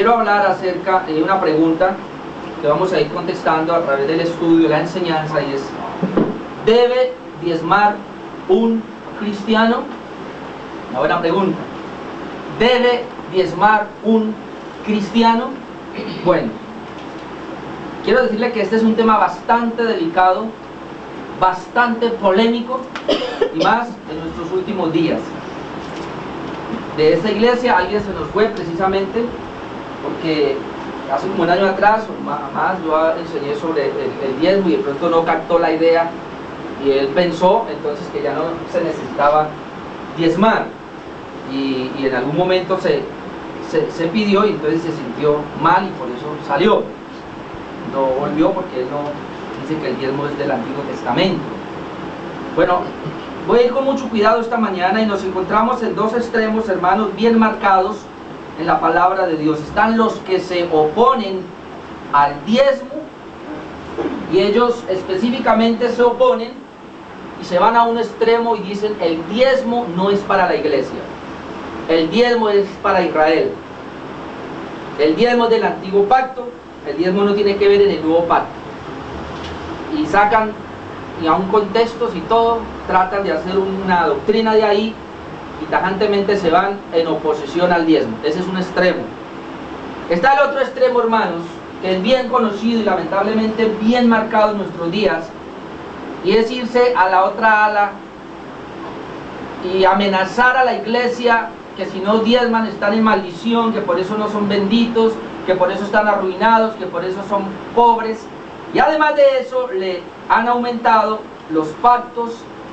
quiero hablar acerca de una pregunta que vamos a ir contestando a través del estudio, la enseñanza, y es: ¿debe diezmar un cristiano? Una buena pregunta. ¿Debe diezmar un cristiano? Bueno, quiero decirle que este es un tema bastante delicado, bastante polémico, y más en nuestros últimos días. De esta iglesia alguien se nos fue precisamente porque hace como un año atrás o más yo enseñé sobre el diezmo, y de pronto no captó la idea, y él pensó entonces que ya no se necesitaba diezmar, y en algún momento se pidió, y entonces se sintió mal y por eso salió. No volvió porque él no dice que el diezmo es del Antiguo Testamento. Bueno, voy a ir con mucho cuidado esta mañana, y nos encontramos en dos extremos, hermanos, bien marcados en la palabra de Dios. Están los que se oponen al diezmo, y ellos específicamente se oponen y se van a un extremo y dicen: el diezmo no es para la iglesia, el diezmo es para Israel, el diezmo es del antiguo pacto, el diezmo no tiene que ver en el nuevo pacto. Y sacan, y aún contextos y todo, tratan de hacer una doctrina de ahí, y tajantemente se van en oposición al diezmo. Ese es un extremo. Está el otro extremo, hermanos, que es bien conocido y lamentablemente bien marcado en nuestros días, y es irse a la otra ala y amenazar a la iglesia que si no diezman están en maldición, que por eso no son benditos, que por eso están arruinados, que por eso son pobres. Y además de eso le han aumentado los pactos,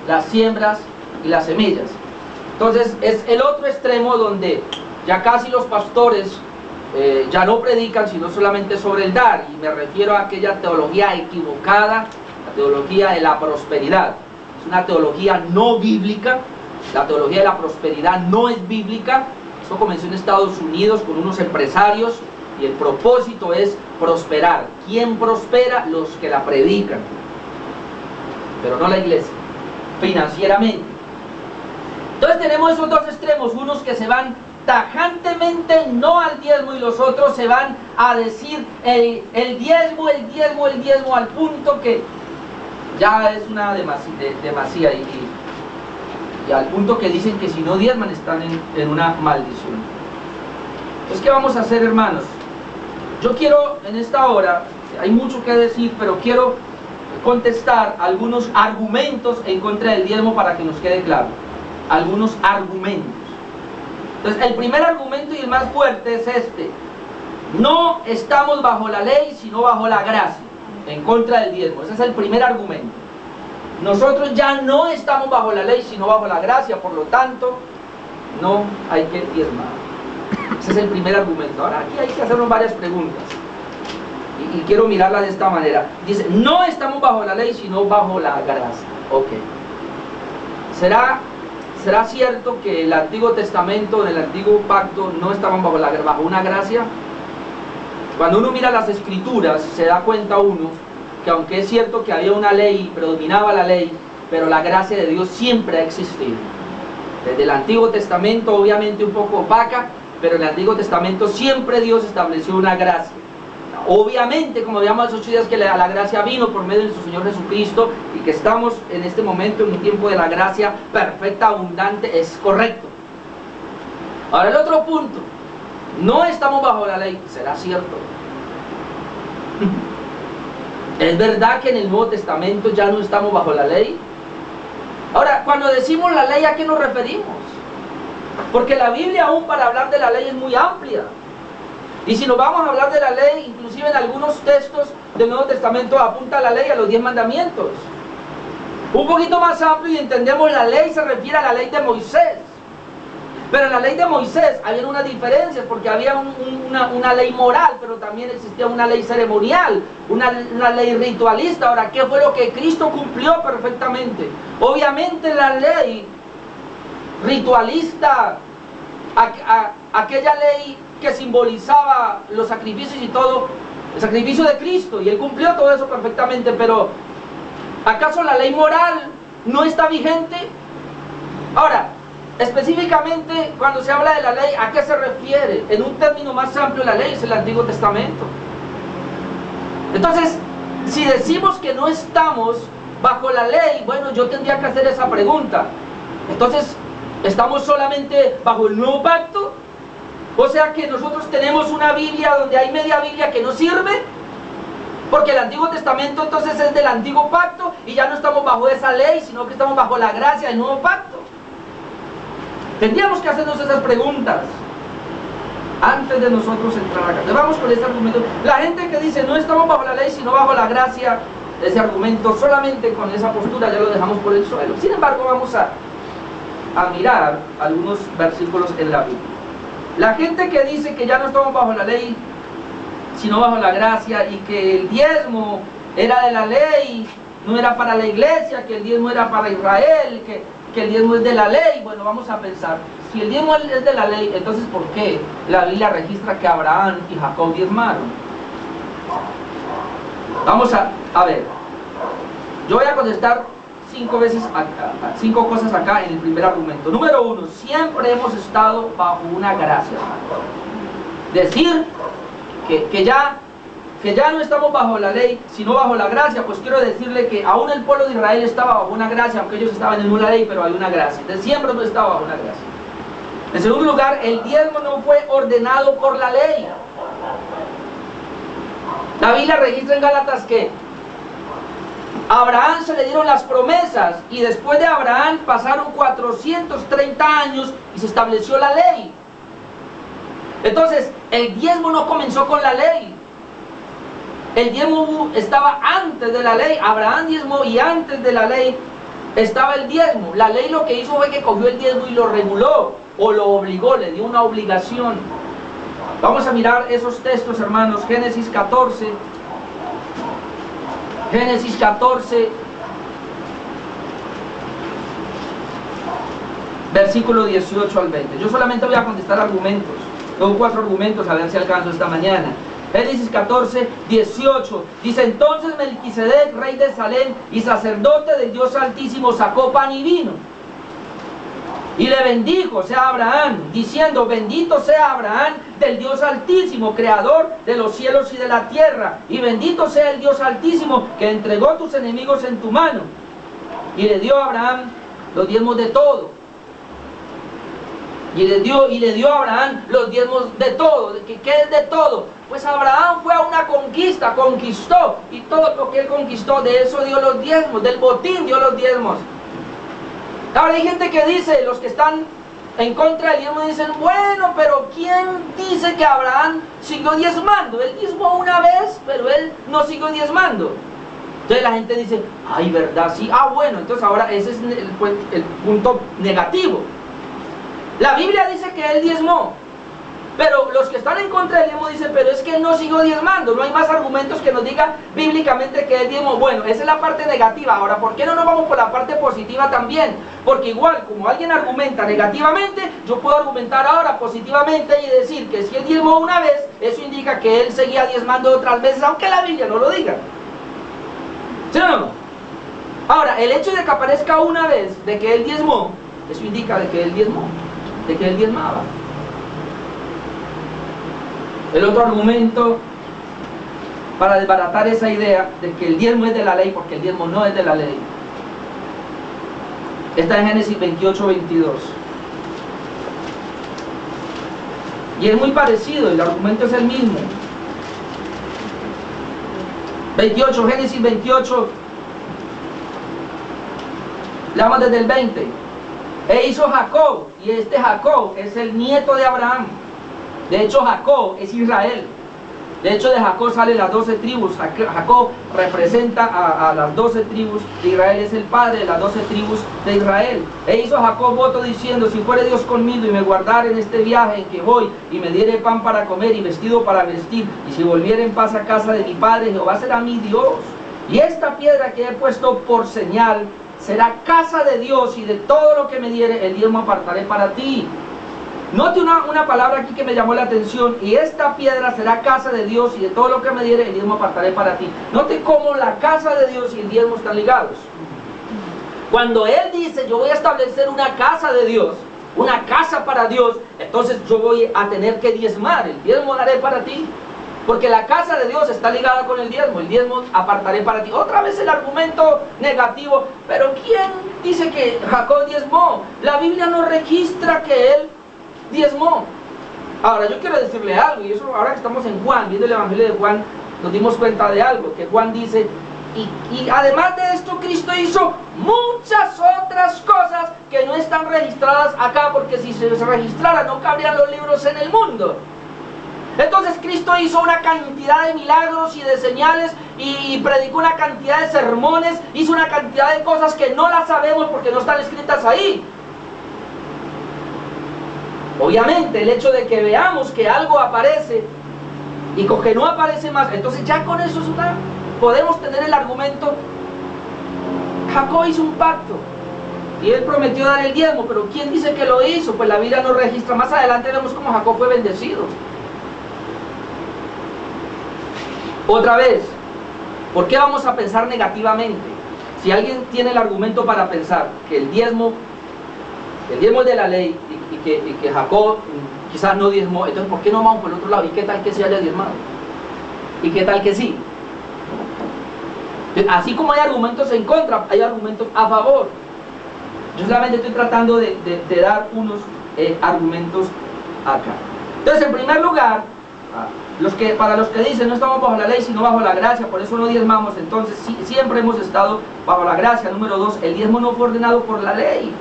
las siembras y las semillas. Entonces es el otro extremo donde ya casi los pastores ya no predican sino solamente sobre el dar, y me refiero a aquella teología equivocada, la teología de la prosperidad. Es una teología no bíblica. La teología de la prosperidad no es bíblica. Esto comenzó en Estados Unidos con unos empresarios, y el propósito es prosperar. ¿Quién prospera? Los que la predican, pero no la iglesia, financieramente. Entonces tenemos esos dos extremos, unos que se van tajantemente no al diezmo, y los otros se van a decir el diezmo, al punto que ya es una demasía, y al punto que dicen que si no diezman están en una maldición. Entonces, ¿qué vamos a hacer, hermanos? Yo quiero en esta hora, hay mucho que decir, pero quiero contestar algunos argumentos en contra del diezmo para que nos quede claro. Algunos argumentos. Entonces, el primer argumento y el más fuerte es este: no estamos bajo la ley sino bajo la gracia, en contra del diezmo. Ese es el primer argumento. Nosotros ya no estamos bajo la ley sino bajo la gracia, por lo tanto no hay que diezmar. Ese es el primer argumento. Ahora aquí hay que hacernos varias preguntas, y quiero mirarla de esta manera. Dice: no estamos bajo la ley sino bajo la gracia. Ok. ¿Será cierto que el Antiguo Testamento, en el Antiguo Pacto, no estaban bajo una gracia? Cuando uno mira las Escrituras, se da cuenta uno que aunque es cierto que había una ley, predominaba la ley, pero la gracia de Dios siempre ha existido. Desde el Antiguo Testamento, obviamente un poco opaca, pero en el Antiguo Testamento siempre Dios estableció una gracia. Obviamente, como veíamos esos 8 días, que la gracia vino por medio de nuestro Señor Jesucristo, y que estamos en este momento en un tiempo de la gracia perfecta, abundante, es correcto. Ahora el otro punto: no estamos bajo la ley. ¿Será cierto? ¿Es verdad que en el Nuevo Testamento ya no estamos bajo la ley? Ahora, cuando decimos la ley, ¿a qué nos referimos? Porque la Biblia, aún para hablar de la ley, es muy amplia. Y si nos vamos a hablar de la ley, inclusive en algunos textos del Nuevo Testamento apunta la ley a los 10 mandamientos. Un poquito más amplio, y entendemos la ley se refiere a la ley de Moisés. Pero en la ley de Moisés había unas diferencias, porque había una ley moral, pero también existía una ley ceremonial, una ley ritualista. Ahora, ¿qué fue lo que Cristo cumplió perfectamente? Obviamente la ley ritualista, aquella ley que simbolizaba los sacrificios y todo, el sacrificio de Cristo, y Él cumplió todo eso perfectamente. Pero ¿acaso la ley moral no está vigente? Ahora, específicamente cuando se habla de la ley, ¿a qué se refiere? En un término más amplio, la ley es el Antiguo Testamento. Entonces, si decimos que no estamos bajo la ley, bueno, yo tendría que hacer esa pregunta. Entonces, ¿estamos solamente bajo el nuevo pacto? O sea que nosotros tenemos una Biblia donde hay media Biblia que no sirve, porque el Antiguo Testamento entonces es del Antiguo Pacto y ya no estamos bajo esa ley, sino que estamos bajo la gracia del Nuevo Pacto. Tendríamos que hacernos esas preguntas antes de nosotros entrar acá. Entonces vamos con este argumento. La gente que dice no estamos bajo la ley, sino bajo la gracia, ese argumento solamente con esa postura ya lo dejamos por el suelo. Sin embargo, vamos a mirar algunos versículos en la Biblia. La gente que dice que ya no estamos bajo la ley, sino bajo la gracia, y que el diezmo era de la ley, no era para la iglesia, que el diezmo era para Israel, que el diezmo es de la ley. Bueno, vamos a pensar, si el diezmo es de la ley, entonces ¿por qué la Biblia registra que Abraham y Jacob diezmaron? Vamos a ver, yo voy a contestar 5 cosas acá en el primer argumento. Número 1, siempre hemos estado bajo una gracia. Decir que ya no estamos bajo la ley, sino bajo la gracia, pues quiero decirle que aún el pueblo de Israel estaba bajo una gracia, aunque ellos estaban en una ley, pero hay una gracia. Entonces siempre no estaba bajo una gracia. En segundo lugar, el diezmo no fue ordenado por la ley. La Biblia registra en Gálatas que a Abraham se le dieron las promesas y después de Abraham pasaron 430 años y se estableció la ley. Entonces, el diezmo no comenzó con la ley. El diezmo estaba antes de la ley. Abraham diezmó y antes de la ley estaba el diezmo. La ley lo que hizo fue que cogió el diezmo y lo reguló o lo obligó, le dio una obligación. Vamos a mirar esos textos, hermanos. Génesis 14. Génesis 14, versículo 18 al 20. Yo solamente voy a contestar argumentos. Tengo 4 argumentos, a ver si alcanzo esta mañana. Génesis 14, 18. Dice: entonces Melquisedec, rey de Salem y sacerdote del Dios Altísimo, sacó pan y vino. Y le bendijo, o sea, Abraham, diciendo: bendito sea Abraham del Dios Altísimo, creador de los cielos y de la tierra, y bendito sea el Dios Altísimo, que entregó tus enemigos en tu mano. Y le dio a Abraham los diezmos de todo. Y le dio a Abraham los diezmos de todo. ¿Qué es de todo? Pues Abraham fue a una conquista, conquistó, y todo lo que él conquistó, de eso dio los diezmos, del botín dio los diezmos. Ahora hay gente que dice, los que están en contra del diezmo dicen: bueno, pero ¿quién dice que Abraham siguió diezmando? Él diezmó una vez, pero él no siguió diezmando. Entonces la gente dice: ay, ¿verdad? Sí. Bueno, entonces ahora ese es el punto negativo. La Biblia dice que él diezmó, pero los que están en contra del diezmo dicen: pero es que él no siguió diezmando. No hay más argumentos que nos digan bíblicamente que él diezmó. Bueno, esa es la parte negativa. Ahora, ¿por qué no nos vamos por la parte positiva también? Porque igual, como alguien argumenta negativamente, yo puedo argumentar ahora positivamente y decir que si él diezmó una vez, eso indica que él seguía diezmando otras veces, aunque la Biblia no lo diga. ¿Sí o no? Ahora, el hecho de que aparezca una vez de que él diezmó, eso indica de que él diezmó, de que él diezmaba. El otro argumento para desbaratar esa idea de que el diezmo es de la ley, porque el diezmo no es de la ley, está en Génesis 28, 22. Y es muy parecido, el argumento es el mismo. 28, Génesis 28, leamos desde el 20. E hizo Jacob, y este Jacob es el nieto de Abraham. De hecho, Jacob es Israel. De hecho, de Jacob salen las 12 tribus. Jacob representa a las 12 tribus de Israel, es el padre de las 12 tribus de Israel. E hizo Jacob voto diciendo: si fuere Dios conmigo y me guardare en este viaje en que voy, y me diere pan para comer y vestido para vestir, y si volviere en paz a casa de mi padre, Jehová será mi Dios. Y esta piedra que he puesto por señal será casa de Dios, y de todo lo que me diere el diezmo apartaré para ti. Note una palabra aquí que me llamó la atención: y esta piedra será casa de Dios, y de todo lo que me diere el diezmo apartaré para ti. Note cómo la casa de Dios y el diezmo están ligados. Cuando él dice: yo voy a establecer una casa de Dios, una casa para Dios, entonces yo voy a tener que diezmar. El diezmo daré para ti, porque la casa de Dios está ligada con el diezmo apartaré para ti. Otra vez el argumento negativo, pero ¿quién dice que Jacob diezmó? La Biblia no registra que él diezmó. Ahora yo quiero decirle algo, y eso ahora que estamos en Juan, viendo el Evangelio de Juan, nos dimos cuenta de algo, que Juan dice, y además de esto Cristo hizo muchas otras cosas que no están registradas acá, porque si se registraran no cabrían los libros en el mundo. Entonces Cristo hizo una cantidad de milagros y de señales y predicó una cantidad de sermones, hizo una cantidad de cosas que no las sabemos porque no están escritas ahí. Obviamente el hecho de que veamos que algo aparece y con que no aparece más, entonces ya con eso podemos tener el argumento. Jacob hizo un pacto y él prometió dar el diezmo, pero ¿quién dice que lo hizo? Pues la Biblia no registra. Más adelante vemos cómo Jacob fue bendecido. Otra vez, ¿por qué vamos a pensar negativamente? Si alguien tiene el argumento para pensar que el diezmo es de la ley y que Jacob quizás no diezmó, entonces ¿por qué no vamos por el otro lado? ¿Y qué tal que se haya diezmado? ¿Y qué tal que sí? Así como hay argumentos en contra, hay argumentos a favor. Yo solamente estoy tratando de dar unos argumentos acá. Entonces, en primer lugar, para los que dicen no estamos bajo la ley sino bajo la gracia, por eso no diezmamos, entonces siempre hemos estado bajo la gracia. Número 2, el diezmo no fue ordenado por la ley.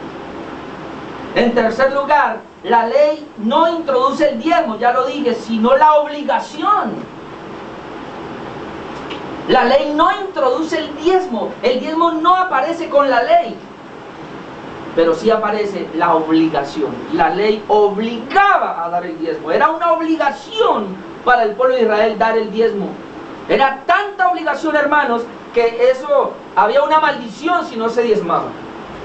En tercer lugar, la ley no introduce el diezmo, ya lo dije, sino la obligación. La ley no introduce el diezmo no aparece con la ley, pero sí aparece la obligación. La ley obligaba a dar el diezmo, era una obligación para el pueblo de Israel dar el diezmo. Era tanta obligación, hermanos, que eso, había una maldición si no se diezmaba.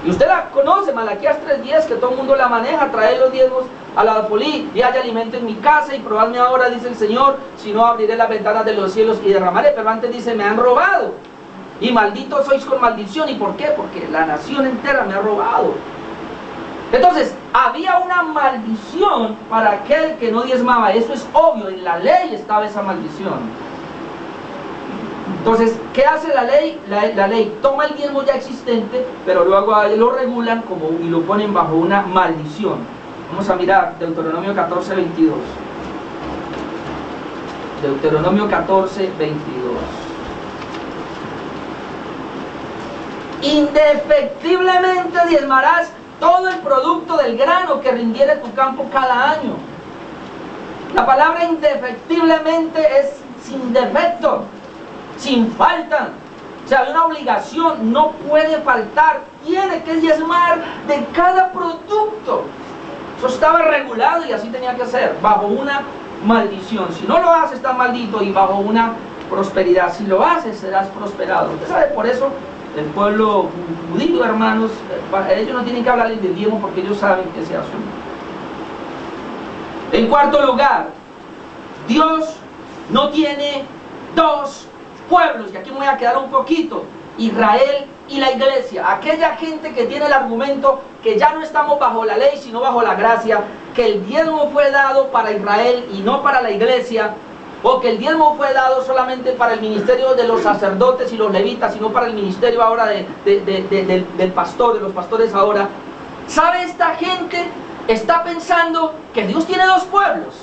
Y usted la conoce, Malaquías 3:10, que todo el mundo la maneja: traed los diezmos a la alfolí y haya alimento en mi casa, y probadme ahora, dice el Señor, si no abriré las ventanas de los cielos y derramaré. Pero antes dice, me han robado, y malditos sois con maldición. ¿Y por qué? Porque la nación entera me ha robado. Entonces, había una maldición para aquel que no diezmaba. Eso es obvio, en la ley estaba esa maldición. Entonces, ¿qué hace la ley? La ley toma el diezmo ya existente, pero luego lo regulan y lo ponen bajo una maldición. Vamos a mirar Deuteronomio 14:22. Deuteronomio 14:22. Indefectiblemente diezmarás todo el producto del grano que rindiere tu campo cada año. La palabra indefectiblemente es sin defecto, sin falta. O sea, hay una obligación, no puede faltar, tiene que diezmar de cada producto. Eso estaba regulado y así tenía que ser, bajo una maldición. Si no lo haces, estás maldito, y bajo una prosperidad. Si lo haces, serás prosperado. Usted sabe, por eso el pueblo judío, hermanos, ellos no tienen que hablar del diezmo porque ellos saben que se asume. En cuarto lugar, Dios no tiene dos pueblos, y aquí me voy a quedar un poquito: Israel y la iglesia. Aquella gente que tiene el argumento que ya no estamos bajo la ley sino bajo la gracia, que el diezmo fue dado para Israel y no para la iglesia, o que el diezmo fue dado solamente para el ministerio de los sacerdotes y los levitas y no para el ministerio ahora del pastor, de los pastores ahora. ¿Sabe? Esta gente está pensando que Dios tiene dos pueblos,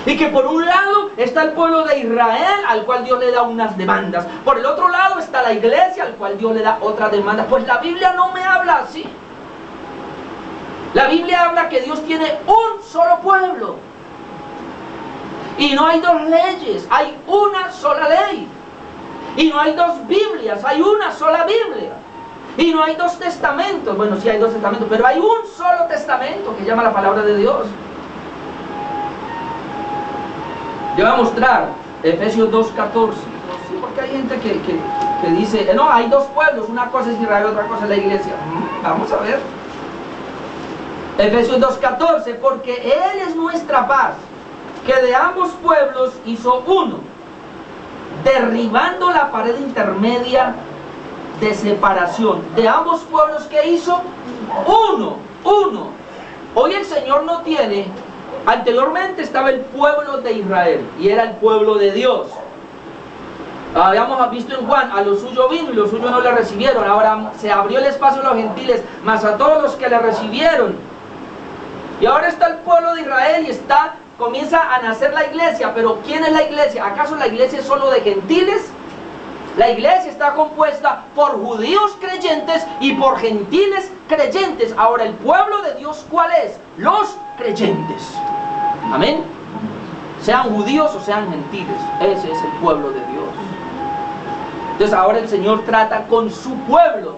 y que por un lado está el pueblo de Israel, al cual Dios le da unas demandas, por el otro lado está la iglesia, al cual Dios le da otras demandas. Pues la Biblia no me habla así. La Biblia habla que Dios tiene un solo pueblo, y no hay dos leyes, hay una sola ley. Y no hay dos Biblias, hay una sola Biblia. Y no hay dos testamentos, bueno, sí hay dos testamentos, pero hay un solo testamento que llama la palabra de Dios. Yo voy a mostrar Efesios 2:14. Sí, porque hay gente que dice, no, hay dos pueblos, una cosa es Israel, otra cosa es la iglesia. Vamos a ver. Efesios 2:14, porque Él es nuestra paz, que de ambos pueblos hizo uno, derribando la pared intermedia de separación. De ambos pueblos, ¿qué hizo? Uno. uno. Hoy el Señor no tiene, anteriormente estaba el pueblo de Israel y era el pueblo de Dios. Habíamos visto en Juan, a los suyos vino y los suyos no le recibieron. Ahora se abrió el espacio a los gentiles, más a todos los que le recibieron. Y ahora está el pueblo de Israel y comienza a nacer la iglesia. Pero ¿quién es la iglesia? ¿Acaso la iglesia es solo de gentiles? La iglesia está compuesta por judíos creyentes y por gentiles creyentes. Ahora, ¿el pueblo de Dios cuál es? Los creyentes. Amén. Sean judíos o sean gentiles, ese es el pueblo de Dios. Entonces ahora el Señor trata con su pueblo.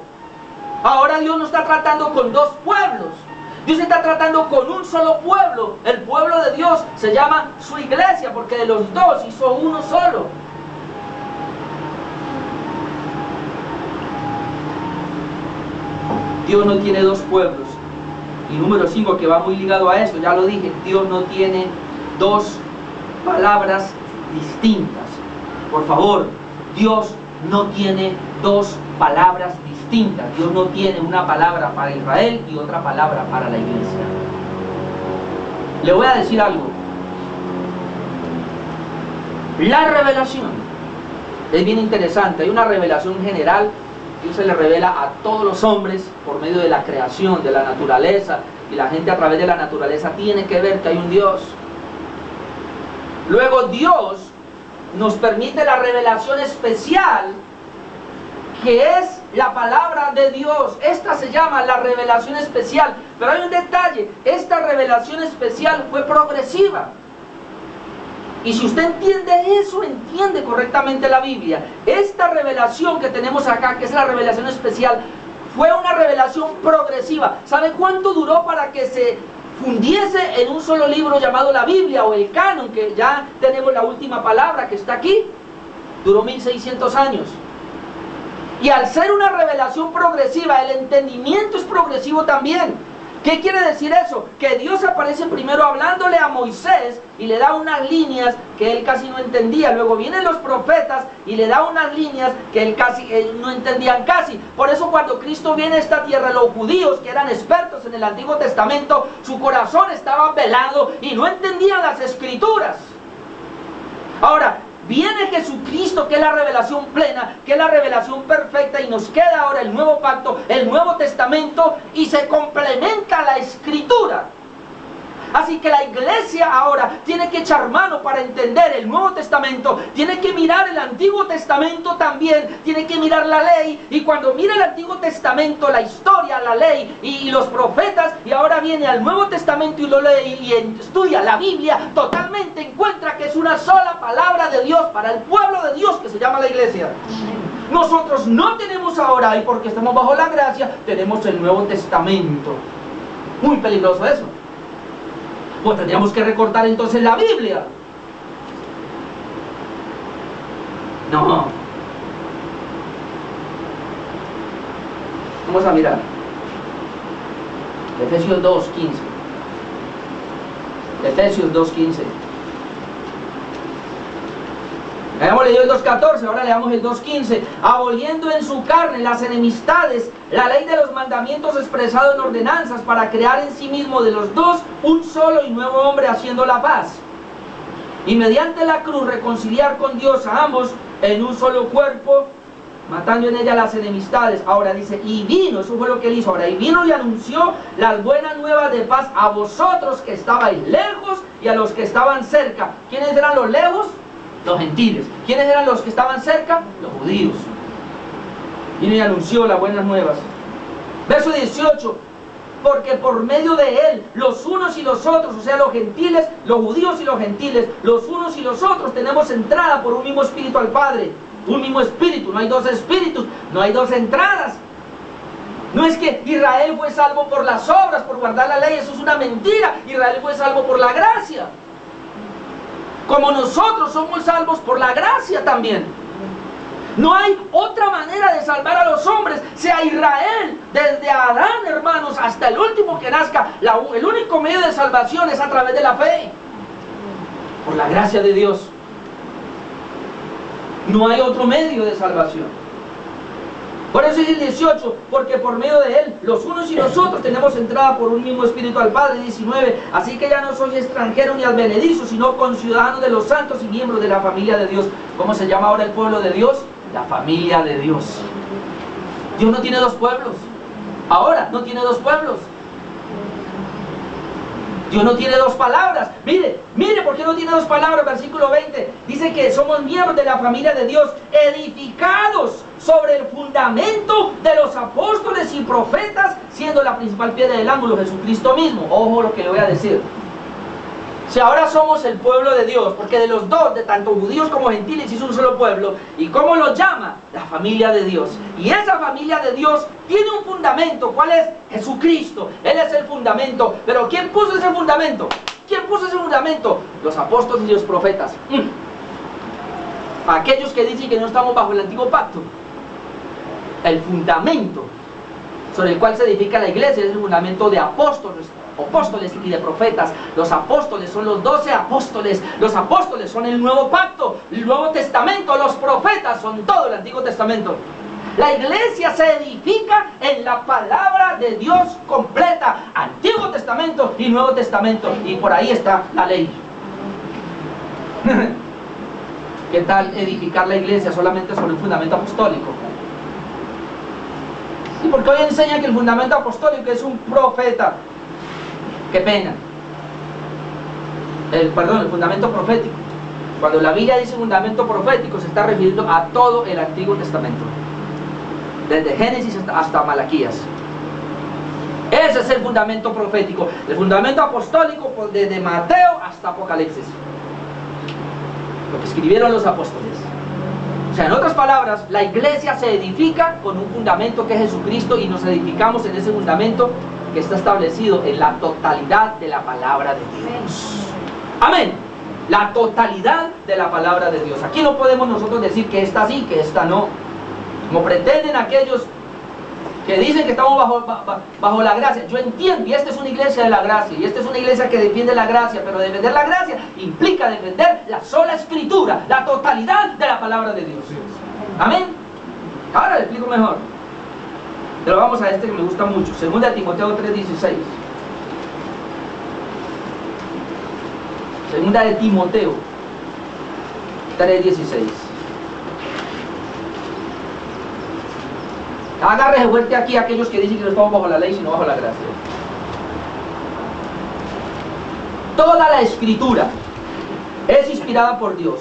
Ahora Dios no está tratando con dos pueblos. Dios está tratando con un solo pueblo. El pueblo de Dios se llama su iglesia, porque de los dos hizo uno solo. Dios no tiene dos pueblos. Y número 5, que va muy ligado a esto, ya lo dije, Dios no tiene dos palabras distintas. Por favor, Dios no tiene dos palabras distintas. Dios no tiene una palabra para Israel y otra palabra para la iglesia. Le voy a decir algo. La revelación es bien interesante. Hay una revelación general. Dios se le revela a todos los hombres por medio de la creación, de la naturaleza, y la gente a través de la naturaleza tiene que ver que hay un Dios. Luego Dios nos permite la revelación especial, que es la palabra de Dios. Esta se llama la revelación especial, pero hay un detalle: esta revelación especial fue progresiva. Y si usted entiende eso, entiende correctamente la Biblia. Esta revelación que tenemos acá, que es la revelación especial, fue una revelación progresiva. ¿Sabe cuánto duró para que se fundiese en un solo libro llamado la Biblia o el canon, que ya tenemos la última palabra que está aquí? Duró 1600 años. Y al ser una revelación progresiva, el entendimiento es progresivo también. ¿Qué quiere decir eso? Que Dios aparece primero hablándole a Moisés y le da unas líneas que él casi no entendía. Luego vienen los profetas y le da unas líneas que él no entendían casi. Por eso cuando Cristo viene a esta tierra, los judíos que eran expertos en el Antiguo Testamento, su corazón estaba velado y no entendían las Escrituras. Ahora, viene Jesucristo, que es la revelación plena, que es la revelación perfecta, y nos queda ahora el nuevo pacto, el Nuevo Testamento, y se complementa la Escritura. Así que la iglesia ahora tiene que echar mano para entender el Nuevo Testamento, tiene que mirar el Antiguo Testamento también, tiene que mirar la ley, y cuando mira el Antiguo Testamento, la historia, la ley y los profetas, y ahora viene al Nuevo Testamento y lo lee y estudia la Biblia, totalmente encuentra que es una sola palabra de Dios para el pueblo de Dios que se llama la iglesia. Nosotros no tenemos ahora, y porque estamos bajo la gracia, tenemos el Nuevo Testamento. Muy peligroso eso. Pues tendríamos que recortar entonces la Biblia. No. Vamos a mirar Efesios 2:15. Efesios 2:15. Habíamos leído el 2:14, ahora leamos el 2:15. Aboliendo en su carne las enemistades, la ley de los mandamientos expresado en ordenanzas, para crear en sí mismo de los dos un solo y nuevo hombre, haciendo la paz. Y mediante la cruz reconciliar con Dios a ambos en un solo cuerpo, matando en ella las enemistades. Ahora dice, y vino, eso fue lo que él hizo. Ahora, y vino y anunció las buenas nuevas de paz a vosotros que estabais lejos y a los que estaban cerca. ¿Quiénes eran los lejos? Los gentiles. ¿Quiénes eran los que estaban cerca? Los judíos. Vino y anunció las buenas nuevas. Verso 18. Porque por medio de él, los unos y los otros, o sea, los gentiles, los judíos y los gentiles, los unos y los otros, tenemos entrada por un mismo espíritu al Padre. Un mismo espíritu, no hay dos espíritus, no hay dos entradas. No es que Israel fue salvo por las obras, por guardar la ley, eso es una mentira. Israel fue salvo por la gracia. Como nosotros somos salvos por la gracia también. No hay otra manera de salvar a los hombres, sea Israel, desde Adán, hermanos, hasta el último que nazca. El único medio de salvación es a través de la fe, por la gracia de Dios. No hay otro medio de salvación. Por eso dice el 18, porque por medio de Él, los unos y los otros tenemos entrada por un mismo Espíritu al Padre. 19, así que ya no sois extranjeros ni advenedizos, sino conciudadanos de los santos y miembros de la familia de Dios. ¿Cómo se llama ahora el pueblo de Dios? La familia de Dios. Dios no tiene dos pueblos. Ahora no tiene dos pueblos. Dios no tiene dos palabras. Mire por qué no tiene dos palabras. Versículo 20 dice que somos miembros de la familia de Dios, edificados sobre el fundamento de los apóstoles y profetas, siendo la principal piedra del ángulo Jesucristo mismo. Ojo lo que le voy a decir. Si ahora somos el pueblo de Dios, porque de los dos, de tanto judíos como gentiles, hizo un solo pueblo. ¿Y cómo lo llama? La familia de Dios. Y esa familia de Dios tiene un fundamento. ¿Cuál es? Jesucristo. Él es el fundamento. Pero ¿quién puso ese fundamento? ¿Quién puso ese fundamento? Los apóstoles y los profetas. Aquellos que dicen que no estamos bajo el antiguo pacto. El fundamento sobre el cual se edifica la iglesia es el fundamento de apóstoles y de profetas. Los apóstoles son los 12 apóstoles. Los apóstoles son el nuevo pacto, el Nuevo Testamento. Los profetas son todo el Antiguo Testamento. La iglesia se edifica en la palabra de Dios completa, Antiguo Testamento y Nuevo Testamento. Y por ahí está la ley. ¿Qué tal edificar la iglesia solamente sobre un fundamento apostólico? Sí, porque hoy enseñan que el fundamento apostólico es un profeta. Qué pena. El fundamento profético. Cuando la Biblia dice fundamento profético, se está refiriendo a todo el Antiguo Testamento, desde Génesis hasta Malaquías. Ese es el fundamento profético. El fundamento apostólico, desde Mateo hasta Apocalipsis, lo que escribieron los apóstoles. O sea, en otras palabras, la iglesia se edifica con un fundamento que es Jesucristo, y nos edificamos en ese fundamento que está establecido en la totalidad de la palabra de Dios. Amén. La totalidad de la palabra de Dios. Aquí no podemos nosotros decir que esta sí, que esta no, como pretenden aquellos que dicen que estamos bajo la gracia. Yo entiendo, y esta es una iglesia de la gracia, y esta es una iglesia que defiende la gracia, pero defender la gracia implica defender la sola escritura, la totalidad de la palabra de Dios. Amén. Ahora le explico mejor. Pero vamos a este que me gusta mucho, 2 Timoteo 3:16. 2 de Timoteo 3:16. Agárrese fuerte aquí a aquellos que dicen que no estamos bajo la ley, sino bajo la gracia. Toda la escritura es inspirada por Dios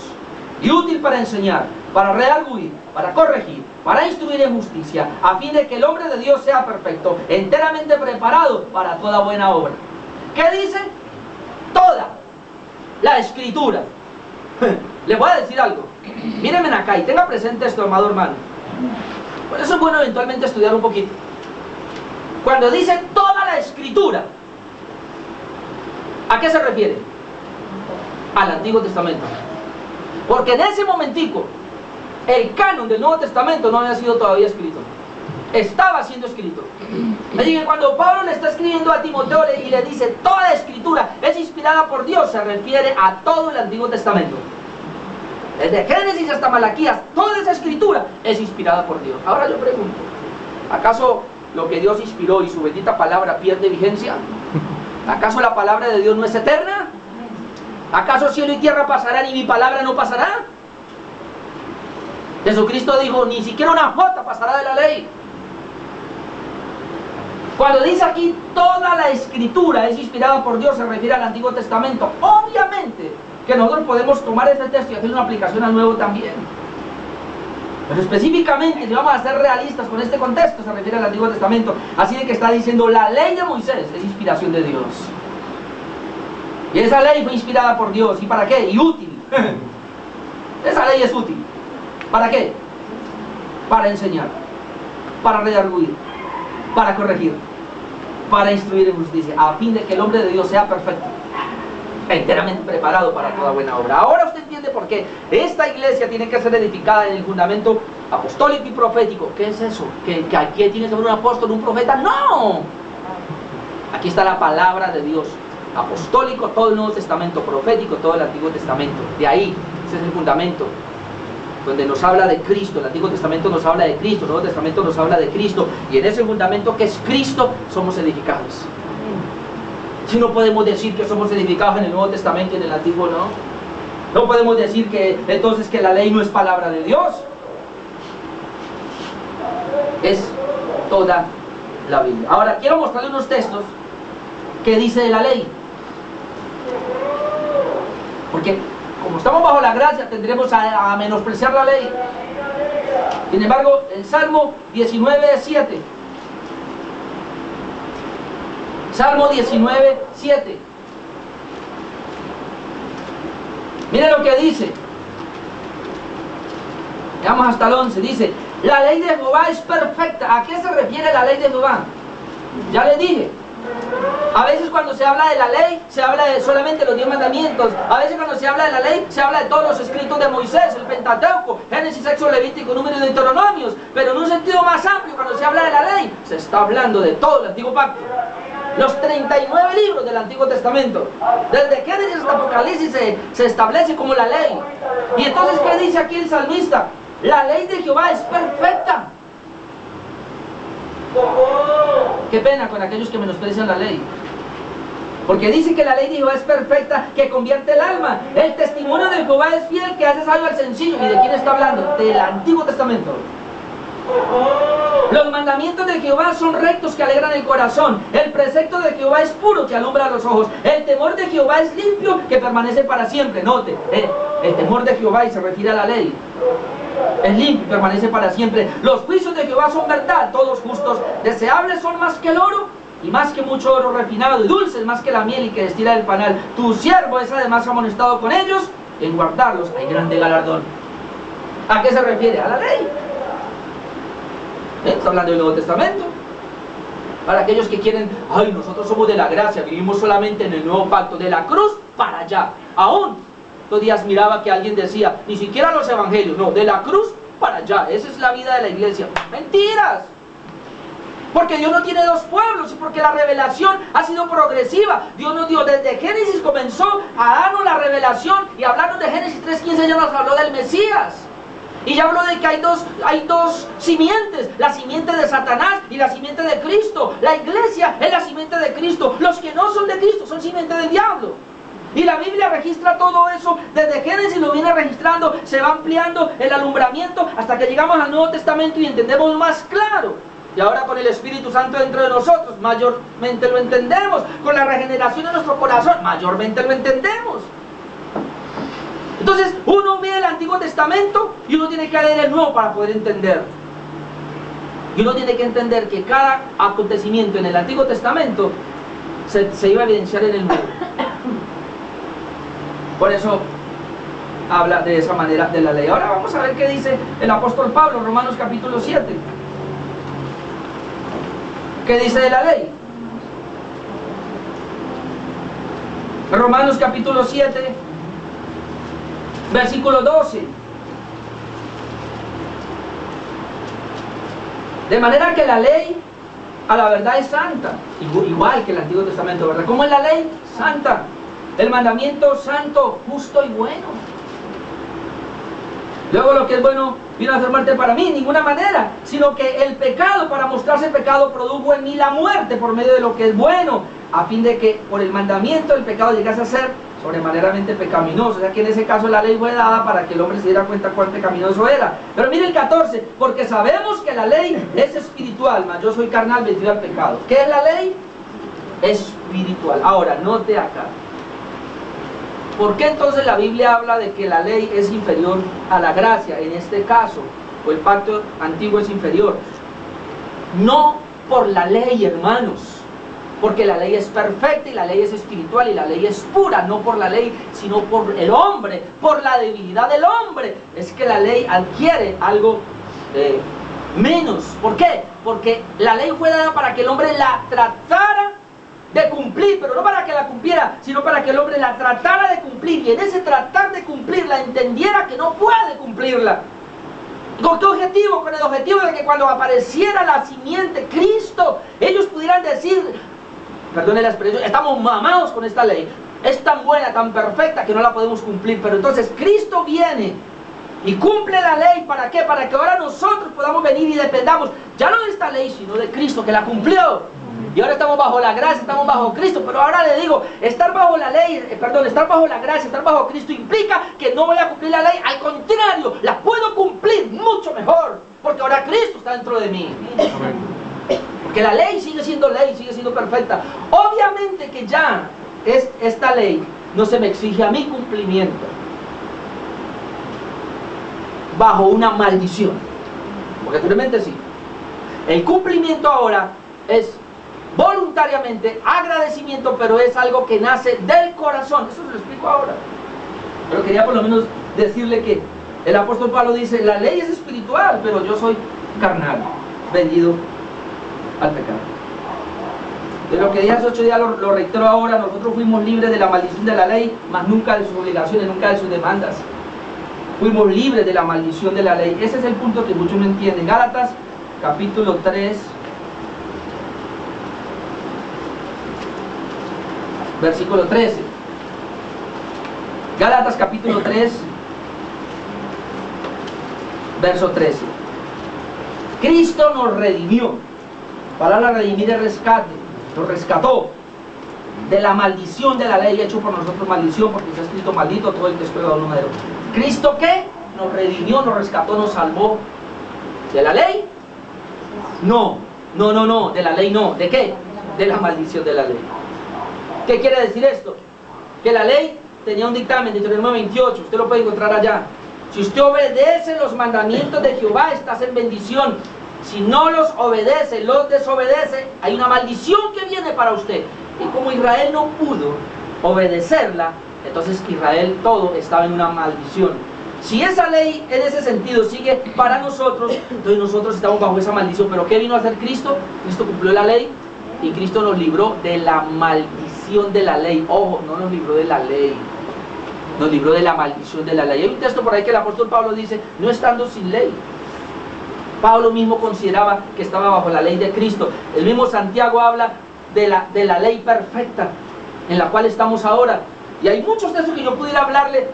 y útil para enseñar, para redarguir, para corregir, para instruir en justicia, a fin de que el hombre de Dios sea perfecto, enteramente preparado para toda buena obra. ¿Qué dice? Toda la escritura. Les voy a decir algo. Mírenme acá y tenga presente esto, amado hermano. Por eso es bueno eventualmente estudiar un poquito. Cuando dice toda la escritura, ¿a qué se refiere? Al Antiguo Testamento. Porque en ese momentico el canon del Nuevo Testamento no había sido todavía escrito. Estaba siendo escrito. Así que cuando Pablo le está escribiendo a Timoteo y le dice toda la escritura es inspirada por Dios, se refiere a todo el Antiguo Testamento. Desde Génesis hasta Malaquías, toda esa escritura es inspirada por Dios. Ahora yo pregunto, ¿acaso lo que Dios inspiró y su bendita palabra pierde vigencia? ¿Acaso la palabra de Dios no es eterna? ¿Acaso cielo y tierra pasarán y mi palabra no pasará? Jesucristo dijo, ni siquiera una jota pasará de la ley. Cuando dice aquí toda la escritura es inspirada por Dios, se refiere al Antiguo Testamento. Obviamente que nosotros podemos tomar ese texto y hacer una aplicación al Nuevo también. Pero específicamente, si vamos a ser realistas con este contexto, se refiere al Antiguo Testamento. Así de que está diciendo, la ley de Moisés es inspiración de Dios. Y esa ley fue inspirada por Dios. ¿Y para qué? Y útil. Esa ley es útil. ¿Para qué? Para enseñar, para redarguir, para corregir, para instruir en justicia, a fin de que el hombre de Dios sea perfecto, enteramente preparado para toda buena obra. Ahora usted entiende por qué esta iglesia tiene que ser edificada en el fundamento apostólico y profético. ¿Qué es eso? ¿Que aquí tiene que ser un apóstol, un profeta? ¡No! Aquí está la palabra de Dios. Apostólico, todo el Nuevo Testamento, profético, todo el Antiguo Testamento. De ahí, ese es el fundamento. donde nos habla de Cristo. El Antiguo Testamento nos habla de Cristo, el Nuevo Testamento nos habla de Cristo, y en ese fundamento que es Cristo somos edificados. Si no podemos decir que somos edificados en el Nuevo Testamento y en el Antiguo, no. No podemos decir que entonces que la ley no es palabra de Dios. Es toda la Biblia. Ahora quiero mostrarle unos textos que dice de la ley, porque como estamos bajo la gracia tendremos a menospreciar la ley. Sin embargo, el Salmo 19:7, Salmo 19:7, miren lo que dice. Veamos hasta el 11. Dice: la ley de Jehová es perfecta. ¿A qué se refiere la ley de Jehová? Ya le dije. A veces cuando se habla de la ley, se habla de solamente los 10 mandamientos. A veces cuando se habla de la ley, se habla de todos los escritos de Moisés, el Pentateuco, Génesis, Éxodo, Levítico, Número y Deuteronomios. Pero en un sentido más amplio, cuando se habla de la ley, se está hablando de todo el Antiguo Pacto. Los 39 libros del Antiguo Testamento. Desde Génesis hasta Apocalipsis se establece como la ley. Y entonces, ¿qué dice aquí el salmista? La ley de Jehová es perfecta. Qué pena con aquellos que menosprecian la ley, porque dice que la ley de Jehová es perfecta, que convierte el alma. El testimonio de Jehová es fiel, que hace sabio al sencillo. ¿Y de quién está hablando? Del Antiguo Testamento. Los mandamientos de Jehová son rectos, que alegran el corazón. El precepto de Jehová es puro, que alumbra los ojos. El temor de Jehová es limpio, que permanece para siempre. Note, el temor de Jehová, y se refiere a la ley, es limpio y permanece para siempre. Los juicios de Jehová son verdad, todos justos. Deseables son más que el oro, y más que mucho oro refinado, y dulces más que la miel y que destila del panal. Tu siervo es además amonestado con ellos, en guardarlos hay grande galardón. ¿A qué se refiere? A la ley. Está hablando del Nuevo Testamento. Para aquellos que quieren, ay, nosotros somos de la gracia, vivimos solamente en el nuevo pacto, de la cruz para allá. Aún estos días miraba que alguien decía, ni siquiera los evangelios, no, de la cruz para allá, esa es la vida de la iglesia. ¡Mentiras! Porque Dios no tiene dos pueblos, y porque la revelación ha sido progresiva. Dios nos dio, desde Génesis comenzó a darnos la revelación, y hablando de Génesis 3:15 ya nos habló del Mesías. Y ya habló de que hay dos simientes, la simiente de Satanás y la simiente de Cristo. La iglesia es la simiente de Cristo. Los que no son de Cristo son simiente del diablo. Y la Biblia registra todo eso, desde Génesis lo viene registrando, se va ampliando el alumbramiento hasta que llegamos al Nuevo Testamento y entendemos más claro. Y ahora con el Espíritu Santo dentro de nosotros, mayormente lo entendemos. Con la regeneración de nuestro corazón, mayormente lo entendemos. Entonces, uno ve el Antiguo Testamento y uno tiene que leer el Nuevo para poder entender. Y uno tiene que entender que cada acontecimiento en el Antiguo Testamento se iba a evidenciar en el Nuevo. Por eso habla de esa manera de la ley. Ahora vamos a ver qué dice el apóstol Pablo, Romanos capítulo 7. ¿Qué dice de la ley? Romanos capítulo 7, versículo 12. De manera que la ley a la verdad es santa, igual que el Antiguo Testamento, ¿verdad? ¿Cómo es la ley? Santa. El mandamiento santo, justo y bueno. Luego lo que es bueno vino a ser muerte para mí, en ninguna manera, sino que el pecado, para mostrarse pecado, produjo en mí la muerte por medio de lo que es bueno, a fin de que por el mandamiento el pecado llegase a ser sobremaneramente pecaminoso. O sea que en ese caso la ley fue dada para que el hombre se diera cuenta cuán pecaminoso era. Pero mire el 14, porque sabemos que la ley es espiritual, mas yo soy carnal, vencido al pecado. ¿Qué es la ley? Espiritual. Ahora, note acá. ¿Por qué entonces la Biblia habla de que la ley es inferior a la gracia? En este caso, o el pacto antiguo es inferior. No por la ley, hermanos, porque la ley es perfecta y la ley es espiritual y la ley es pura, no por la ley, sino por el hombre, por la debilidad del hombre. Es que la ley adquiere algo menos. ¿Por qué? Porque la ley fue dada para que el hombre la tratara de cumplir, pero no para que la cumpliera, sino para que el hombre la tratara de cumplir, y en ese tratar de cumplirla entendiera que no puede cumplirla. ¿Con qué objetivo? Con el objetivo de que cuando apareciera la simiente, Cristo, ellos pudieran decir, perdone la expresión, estamos mamados con esta ley, es tan buena, tan perfecta que no la podemos cumplir, pero entonces Cristo viene Y cumple la ley, ¿para qué? Para que ahora nosotros podamos venir y dependamos, ya no de esta ley, sino de Cristo, que la cumplió. Y ahora estamos bajo la gracia, estamos bajo Cristo. Pero ahora le digo, estar bajo la ley, estar bajo la gracia, estar bajo Cristo implica que no voy a cumplir la ley. Al contrario, la puedo cumplir mucho mejor, porque ahora Cristo está dentro de mí. Porque la ley, sigue siendo perfecta. Obviamente que ya esta ley no se me exige a mi cumplimiento bajo una maldición, porque anteriormente sí. El cumplimiento ahora es voluntariamente, agradecimiento, pero es algo que nace del corazón. Eso se lo explico ahora, pero quería por lo menos decirle que el apóstol Pablo dice, la ley es espiritual, pero yo soy carnal, vendido al pecado. De lo que dije hace 8 días lo reitero ahora. Nosotros fuimos libres de la maldición de la ley, mas nunca de sus obligaciones, nunca de sus demandas. Fuimos libres de la maldición de la ley. Ese es el punto que muchos no entienden. Gálatas capítulo 3, versículo 13. Gálatas capítulo 3, verso 13. Cristo nos redimió. Palabra redimir es rescate. Nos rescató de la maldición de la ley, hecho por nosotros maldición, porque está escrito maldito todo el que es pecador número. ¿Cristo qué? Nos redimió, nos rescató, nos salvó. ¿De la ley? No, de la ley no. ¿De qué? De la maldición de la ley. ¿Qué quiere decir esto? Que la ley tenía un dictamen de Deuteronomio 28, usted lo puede encontrar allá. Si usted obedece los mandamientos de Jehová, estás en bendición. Si no los obedece, los desobedece, hay una maldición que viene para usted. Y como Israel no pudo obedecerla, entonces Israel todo estaba en una maldición. Si esa ley en ese sentido sigue para nosotros, entonces nosotros estamos bajo esa maldición. ¿Pero qué vino a hacer Cristo? Cristo cumplió la ley y Cristo nos libró de la maldición de la ley. Ojo, no nos libró de la ley, nos libró de la maldición de la ley. Hay un texto por ahí que el apóstol Pablo dice, no estando sin ley. Pablo mismo consideraba que estaba bajo la ley de Cristo. El mismo Santiago habla de la ley perfecta en la cual estamos ahora. Y hay muchos textos que yo pudiera hablarle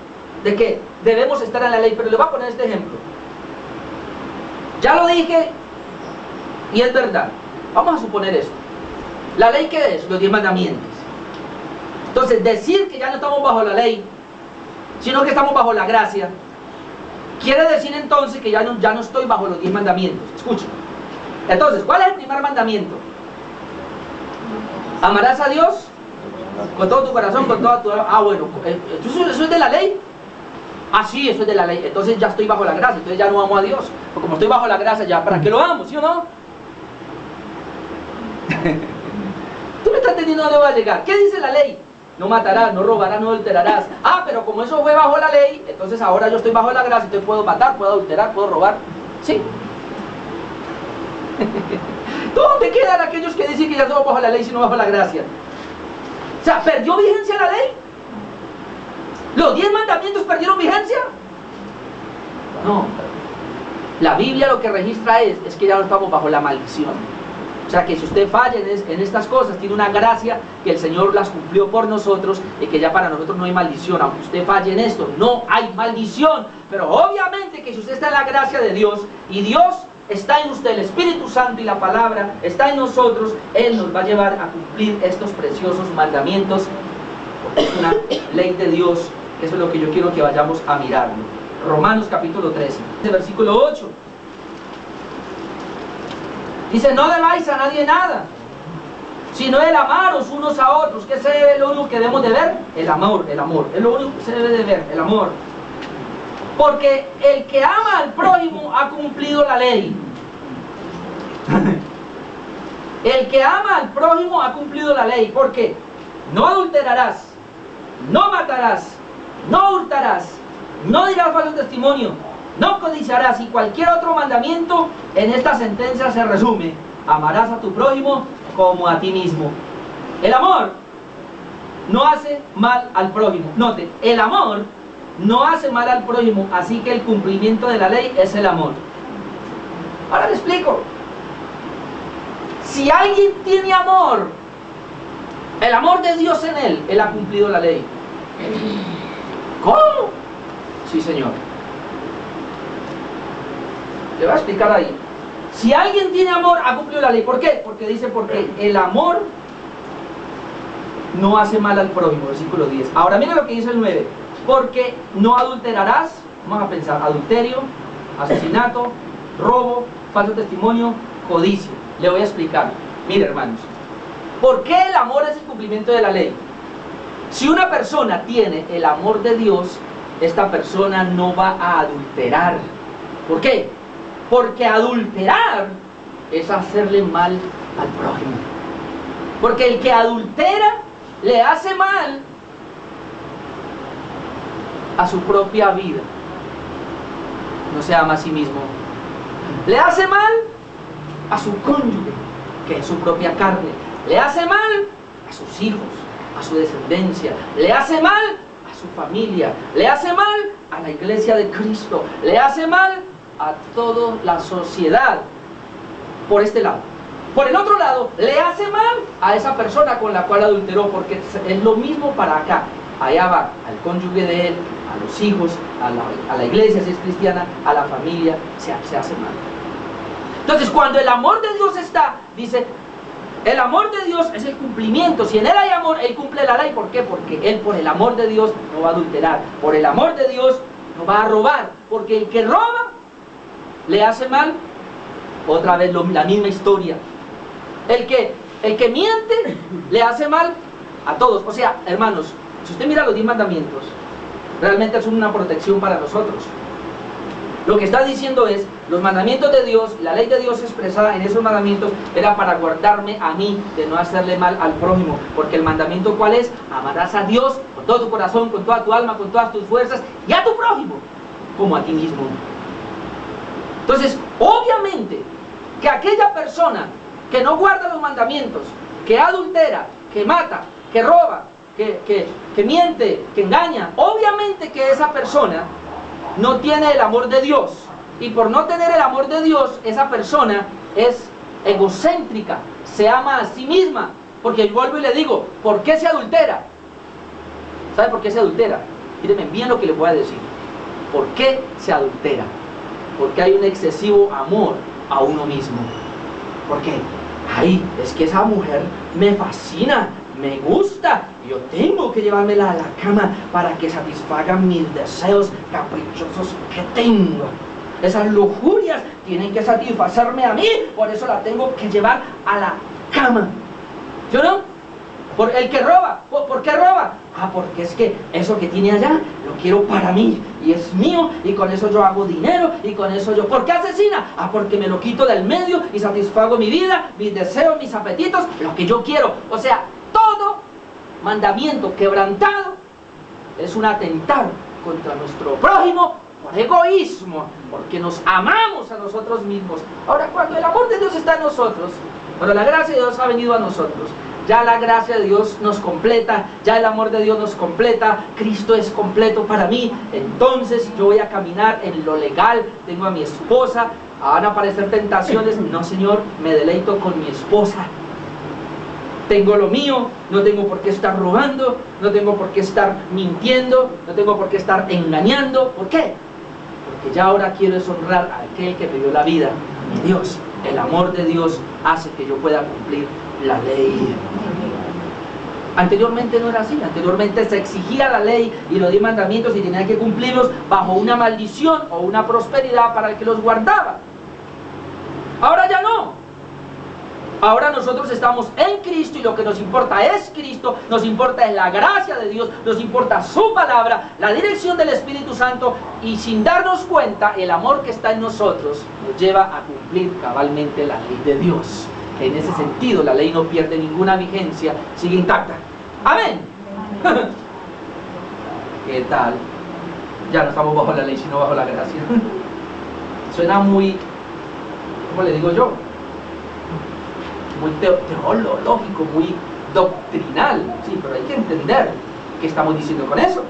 de que debemos estar en la ley, pero le voy a poner este ejemplo. Ya lo dije y es verdad. Vamos a suponer esto. ¿La ley qué es? Los 10 mandamientos. Entonces, decir que ya no estamos bajo la ley, sino que estamos bajo la gracia, quiere decir entonces que ya no estoy bajo los 10 mandamientos. Escuchen. Entonces, ¿cuál es el primer mandamiento? ¿Amarás a Dios con todo tu corazón, con toda tu alma? Ah, bueno, ¿eso es de la ley? Ah, sí, eso es de la ley. Entonces ya estoy bajo la gracia, entonces ya no amo a Dios. Porque como estoy bajo la gracia, ya, ¿para qué lo amo? ¿Sí o no? ¿Tú me estás entendiendo dónde voy a llegar? ¿Qué dice la ley? No matarás, no robarás, no adulterarás. Ah, pero como eso fue bajo la ley, entonces ahora yo estoy bajo la gracia, entonces puedo matar, puedo adulterar, puedo robar. ¿Sí? ¿Dónde quedan aquellos que dicen que ya estamos bajo la ley, sino bajo la gracia? O sea, ¿perdió vigencia la ley? ¿Los 10 mandamientos perdieron vigencia? No. La Biblia lo que registra es que ya no estamos bajo la maldición. O sea que si usted falla en estas cosas, tiene una gracia que el Señor las cumplió por nosotros y que ya para nosotros no hay maldición. Aunque usted falle en esto, no hay maldición. Pero obviamente que si usted está en la gracia de Dios y Dios está en usted, el Espíritu Santo y la palabra está en nosotros, Él nos va a llevar a cumplir estos preciosos mandamientos, porque es una ley de Dios. Eso es lo que yo quiero que vayamos a mirarlo. Romanos capítulo 13, versículo 8. Dice, no debáis a nadie nada, sino el amaros unos a otros. ¿Qué es lo único que debemos de ver? El amor. Es lo único que se debe de ver, el amor. Porque el que ama al prójimo ha cumplido la ley. El que ama al prójimo ha cumplido la ley. ¿Por qué? No adulterarás, no matarás, no hurtarás, no dirás falso testimonio, no codiciarás, y cualquier otro mandamiento en esta sentencia se resume: amarás a tu prójimo como a ti mismo. El amor no hace mal al prójimo. Note, el amor no hace mal al prójimo, así que el cumplimiento de la ley es el amor. Ahora le explico. Si alguien tiene amor, el amor de Dios en él ha cumplido la ley. ¿Cómo? Sí, Señor. Le voy a explicar ahí. Si alguien tiene amor, ha cumplido la ley. ¿Por qué? Porque dice, porque el amor no hace mal al prójimo, versículo 10. Ahora mira lo que dice el 9. Porque no adulterarás, vamos a pensar, adulterio, asesinato, robo, falso testimonio, codicia. Le voy a explicar. Mire, hermanos, ¿por qué el amor es el cumplimiento de la ley? Si una persona tiene el amor de Dios, esta persona no va a adulterar. ¿Por qué? Porque adulterar es hacerle mal al prójimo. Porque el que adultera le hace mal a su propia vida. No se ama a sí mismo. Le hace mal a su cónyuge, que es su propia carne. Le hace mal a sus hijos, a su descendencia. Le hace mal a su familia. Le hace mal a la iglesia de Cristo. Le hace mal a toda la sociedad. Por este lado. Por el otro lado, le hace mal a esa persona con la cual adulteró, porque es lo mismo para acá. Allá va al cónyuge de él, a los hijos, a la iglesia si es cristiana, a la familia, se hace mal. Entonces, cuando el amor de Dios está, dice, el amor de Dios es el cumplimiento. Si en él hay amor, él cumple la ley. ¿Por qué? Porque él, por el amor de Dios, no va a adulterar. Por el amor de Dios, no va a robar. Porque el que roba, le hace mal. Otra vez la misma historia. El que miente, le hace mal a todos. O sea, hermanos, si usted mira los 10 mandamientos, realmente es una protección para nosotros. Lo que está diciendo es, los mandamientos de Dios, la ley de Dios expresada en esos mandamientos, era para guardarme a mí de no hacerle mal al prójimo. Porque el mandamiento, ¿cuál es? Amarás a Dios con todo tu corazón, con toda tu alma, con todas tus fuerzas, y a tu prójimo como a ti mismo. Entonces, obviamente, que aquella persona que no guarda los mandamientos, que adultera, que mata, que roba, que miente, que engaña, obviamente que esa persona no tiene el amor de Dios. Y por no tener el amor de Dios, esa persona es egocéntrica, se ama a sí misma. Porque yo vuelvo y le digo, ¿por qué se adultera? ¿Sabe por qué se adultera? Mírenme bien lo que le voy a decir. ¿Por qué se adultera? Porque hay un excesivo amor a uno mismo. ¿Por qué? Ay, es que esa mujer me fascina, me gusta, yo tengo que llevármela a la cama para que satisfagan mis deseos caprichosos que tengo. Esas lujurias tienen que satisfacerme a mí, por eso la tengo que llevar a la cama. ¿Yo no? Por el que roba, ¿por qué roba? Ah, porque es que eso que tiene allá lo quiero para mí y es mío y con eso yo hago dinero y con eso yo... ¿Por qué asesina? Ah, porque me lo quito del medio y satisfago mi vida, mis deseos, mis apetitos, lo que yo quiero. O sea, todo mandamiento quebrantado es un atentar contra nuestro prójimo por egoísmo, porque nos amamos a nosotros mismos. Ahora, cuando el amor de Dios está en nosotros, cuando la gracia de Dios ha venido a nosotros, ya la gracia de Dios nos completa, ya el amor de Dios nos completa, Cristo es completo para mí, entonces yo voy a caminar en lo legal, tengo a mi esposa, van a aparecer tentaciones, no Señor, me deleito con mi esposa, tengo lo mío, no tengo por qué estar robando, no tengo por qué estar mintiendo, no tengo por qué estar engañando. ¿Por qué? Porque ya ahora quiero honrar a aquel que me dio la vida, mi Dios. El amor de Dios hace que yo pueda cumplir la ley. Anteriormente no era así, anteriormente se exigía la ley y los 10 mandamientos y tenía que cumplirlos bajo una maldición o una prosperidad para el que los guardaba. Ahora ya no. Ahora nosotros estamos en Cristo y lo que nos importa es Cristo, nos importa es la gracia de Dios, nos importa su palabra, la dirección del Espíritu Santo, y sin darnos cuenta el amor que está en nosotros nos lleva a cumplir cabalmente la ley de Dios. En ese sentido la ley no pierde ninguna vigencia, sigue intacta. Amén. ¿Qué tal? Ya no estamos bajo la ley sino bajo la gracia. Suena muy, ¿cómo le digo yo? Muy teológico, muy doctrinal, sí, pero hay que entender qué estamos diciendo con eso.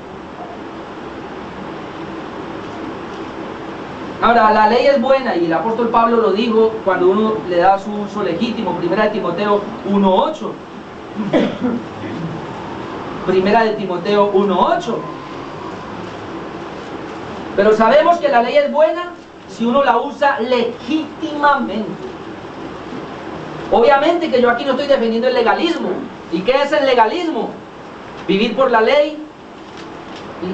Ahora, la ley es buena y el apóstol Pablo lo dijo cuando uno le da su uso legítimo, 1 Timoteo 1:8. 1 Timoteo 1:8. Pero sabemos que la ley es buena si si uno la usa legítimamente. Obviamente que yo aquí no estoy defendiendo el legalismo. ¿Y qué es el legalismo? Vivir por la ley.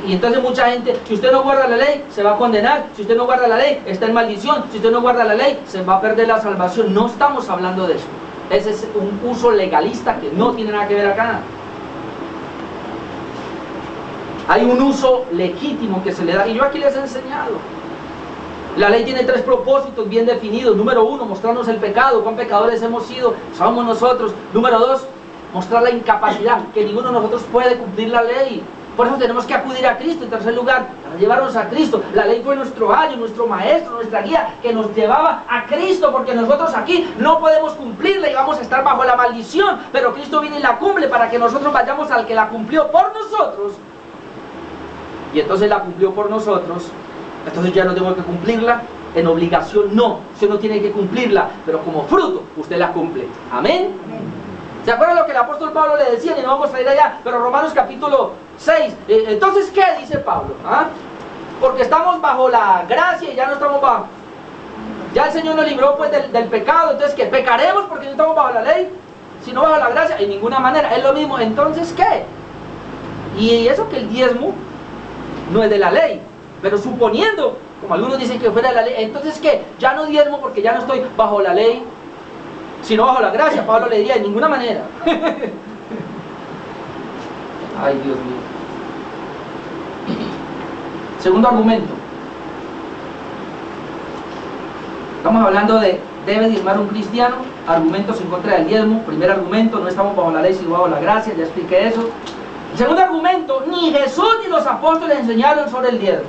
Y entonces mucha gente, si usted no guarda la ley, se va a condenar. Si usted no guarda la ley, está en maldición. Si usted no guarda la ley, se va a perder la salvación. No estamos hablando de eso. Ese es un uso legalista que no tiene nada que ver acá. Hay un uso legítimo que se le da. Y yo aquí les he enseñado. La ley tiene 3 propósitos bien definidos. Número 1, mostrarnos el pecado, cuán pecadores hemos sido, somos nosotros. Número 2, mostrar la incapacidad, que ninguno de nosotros puede cumplir la ley. Por eso tenemos que acudir a Cristo. En tercer lugar, para llevarnos a Cristo. La ley fue nuestro ayo, nuestro maestro, nuestra guía, que nos llevaba a Cristo, porque nosotros aquí no podemos cumplirla y vamos a estar bajo la maldición. Pero Cristo viene y la cumple para que nosotros vayamos al que la cumplió por nosotros. Y entonces la cumplió por nosotros. Entonces ya no tengo que cumplirla. En obligación no, usted no tiene que cumplirla, pero como fruto usted la cumple. Amén. ¿Se acuerdan lo que el apóstol Pablo le decía? Y no vamos a ir allá, pero Romanos capítulo 6. Entonces, ¿qué dice Pablo? ¿Ah? Porque estamos bajo la gracia y ya no estamos bajo. Ya el Señor nos libró pues del pecado. Entonces, ¿qué? ¿Pecaremos porque no estamos bajo la ley? Si no bajo la gracia, en ninguna manera. Es lo mismo. Entonces, ¿qué? Y eso que el diezmo no es de la ley. Pero suponiendo, como algunos dicen que fuera de la ley, entonces ¿qué? Ya no diezmo porque ya no estoy bajo la ley, sino bajo la gracia. Pablo le diría, de ninguna manera. Ay, Dios mío. Segundo argumento. Estamos hablando de, ¿debe diezmar un cristiano? Argumentos en contra del diezmo. Primer argumento, no estamos bajo la ley, sino bajo la gracia. Ya expliqué eso. El segundo argumento, ni Jesús ni los apóstoles enseñaron sobre el diezmo.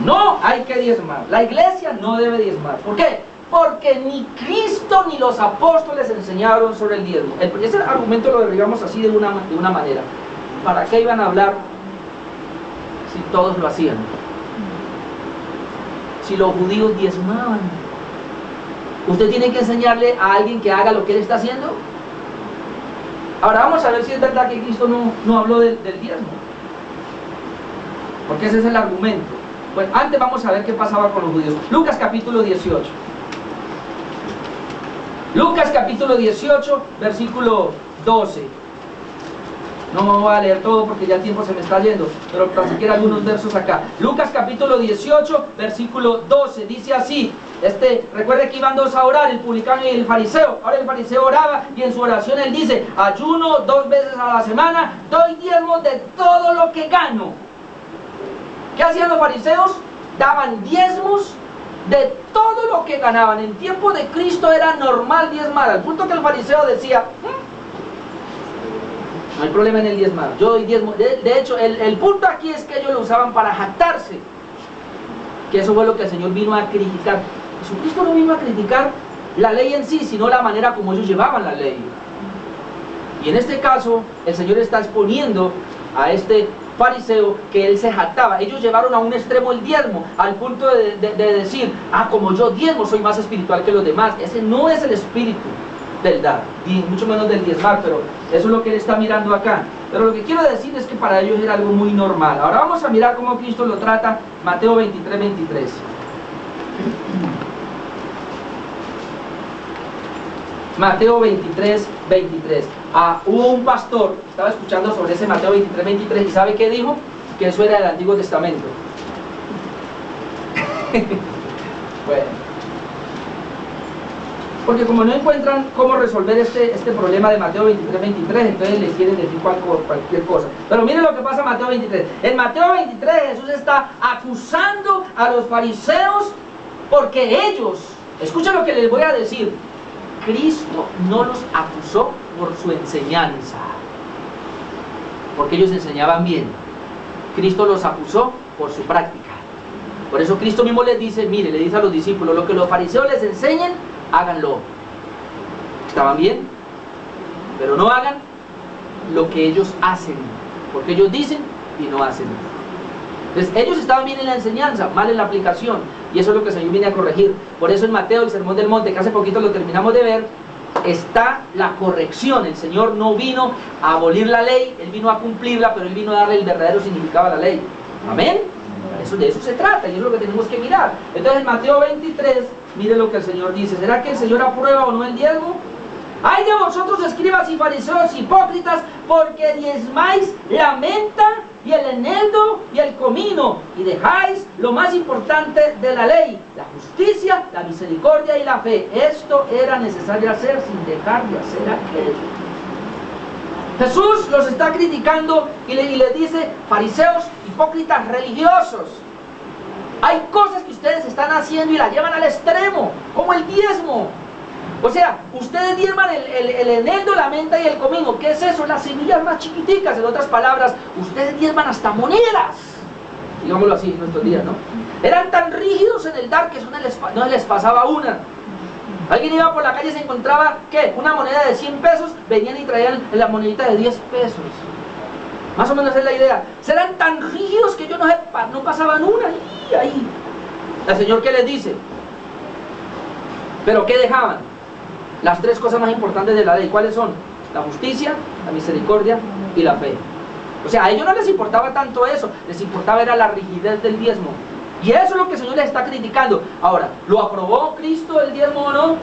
No hay que diezmar. La iglesia no debe diezmar. ¿Por qué? Porque ni Cristo ni los apóstoles enseñaron sobre el diezmo. Ese argumento lo derribamos así de una manera. ¿Para qué iban a hablar si todos lo hacían? Si los judíos diezmaban. ¿Usted tiene que enseñarle a alguien que haga lo que él está haciendo? Ahora vamos a ver si es verdad que Cristo no habló del diezmo. Porque ese es el argumento. Pues antes vamos a ver qué pasaba con los judíos. Lucas capítulo 18. Lucas capítulo 18, versículo 12. No me voy a leer todo porque ya el tiempo se me está yendo, pero tan siquiera algunos versos acá. Lucas capítulo 18, versículo 12, dice así. Recuerde que iban 2 a orar, el publicano y el fariseo. Ahora el fariseo oraba y en su oración él dice: ayuno 2 veces a la semana, doy diezmos de todo lo que gano. ¿Qué hacían los fariseos? Daban diezmos de todo lo que ganaban. En tiempo de Cristo era normal diezmar, al punto que el fariseo decía: no hay problema en el diezmar, yo doy diezmo. De hecho, el punto aquí es que ellos lo usaban para jactarse, que eso fue lo que el Señor vino a criticar. Jesucristo no vino a criticar la ley en sí, sino la manera como ellos llevaban la ley. Y en este caso, el Señor está exponiendo a este fariseo que él se jactaba. Ellos llevaron a un extremo el diezmo, al punto de decir: como yo diezmo, soy más espiritual que los demás. Ese no es el espíritu del dar, y mucho menos del diezmar, pero eso es lo que él está mirando acá. Pero lo que quiero decir es que para ellos era algo muy normal. Ahora vamos a mirar cómo Cristo lo trata. Mateo 23, 23. Mateo 23, 23. Hubo un pastor que estaba escuchando sobre ese Mateo 23, 23, y ¿sabe qué dijo? Que eso era del Antiguo Testamento. Bueno, porque como no encuentran cómo resolver este problema de Mateo 23, 23, entonces les quieren decir cualquier cosa. Pero miren lo que pasa en Mateo 23. En Mateo 23 Jesús está acusando a los fariseos porque ellos, escuchen lo que les voy a decir, Cristo no los acusó por su enseñanza, porque ellos enseñaban bien. Cristo los acusó por su práctica. Por eso Cristo mismo les dice, mire, le dice a los discípulos: lo que los fariseos les enseñen, háganlo. Estaban bien, pero no hagan lo que ellos hacen, porque ellos dicen y no hacen. Entonces ellos estaban bien en la enseñanza, mal en la aplicación, y eso es lo que el Señor viene a corregir. Por eso en Mateo, el Sermón del Monte, que hace poquito lo terminamos de ver, está la corrección. El Señor no vino a abolir la ley, Él vino a cumplirla, pero Él vino a darle el verdadero significado a la ley. Amén. de eso se trata y es lo que tenemos que mirar. Entonces en Mateo 23, mire lo que el Señor dice. ¿Será que el Señor aprueba o no el diezmo? ¡Ay de vosotros, escribas y fariseos hipócritas, porque diezmáis la menta y el eneldo y el comino, y dejáis lo más importante de la ley, la justicia, la misericordia y la fe! Esto era necesario hacer sin dejar de hacer aquello. Jesús los está criticando y le dice: fariseos, hipócritas, religiosos, hay cosas que ustedes están haciendo y las llevan al extremo, como el diezmo. O sea, ustedes diezman el eneldo, la menta y el comino. ¿Qué es eso? Las semillas más chiquiticas. En otras palabras, ustedes diezman hasta monedas, digámoslo así en nuestros días, ¿no? Eran tan rígidos en el dar que eso no les pasaba una. Alguien iba por la calle y se encontraba, ¿qué? Una moneda de 100 pesos, venían y traían la monedita de 10 pesos. Más o menos es la idea. Eran tan rígidos que ellos no pasaban una. Y ahí, el Señor, ¿qué les dice? ¿Pero qué dejaban? Las tres cosas más importantes de la ley. ¿Cuáles son? La justicia, la misericordia y la fe. O sea, a ellos no les importaba tanto eso, les importaba era la rigidez del diezmo. Y eso es lo que el Señor les está criticando. Ahora, ¿lo aprobó Cristo el diezmo o no?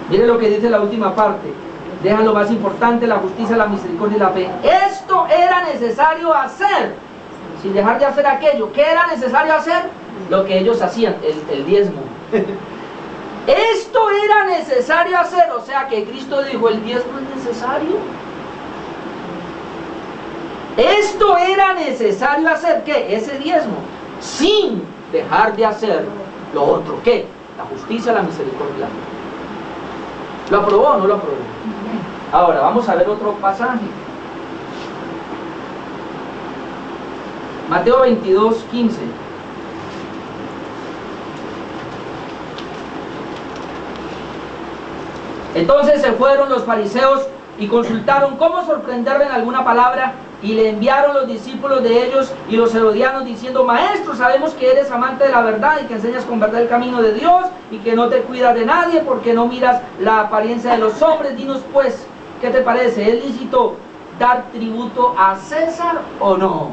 Miren lo que dice la última parte. Deja lo más importante, la justicia, la misericordia y la fe. Esto era necesario hacer, sin dejar de hacer aquello. ¿Qué era necesario hacer? Lo que ellos hacían, el diezmo. Esto era necesario hacer. O sea que Cristo dijo: ¿el diezmo es necesario? Esto era necesario hacer, ¿qué? Ese diezmo, sin dejar de hacer lo otro. ¿Qué? La justicia, la misericordia y la fe. ¿Lo aprobó o no lo aprobó? Ahora vamos a ver otro pasaje. Mateo 22, 15. Entonces se fueron los fariseos y consultaron cómo sorprenderle en alguna palabra, y le enviaron los discípulos de ellos y los herodianos diciendo: Maestro, sabemos que eres amante de la verdad y que enseñas con verdad el camino de Dios y que no te cuidas de nadie porque no miras la apariencia de los hombres. Dinos pues, ¿qué te parece? ¿Es lícito dar tributo a César o no?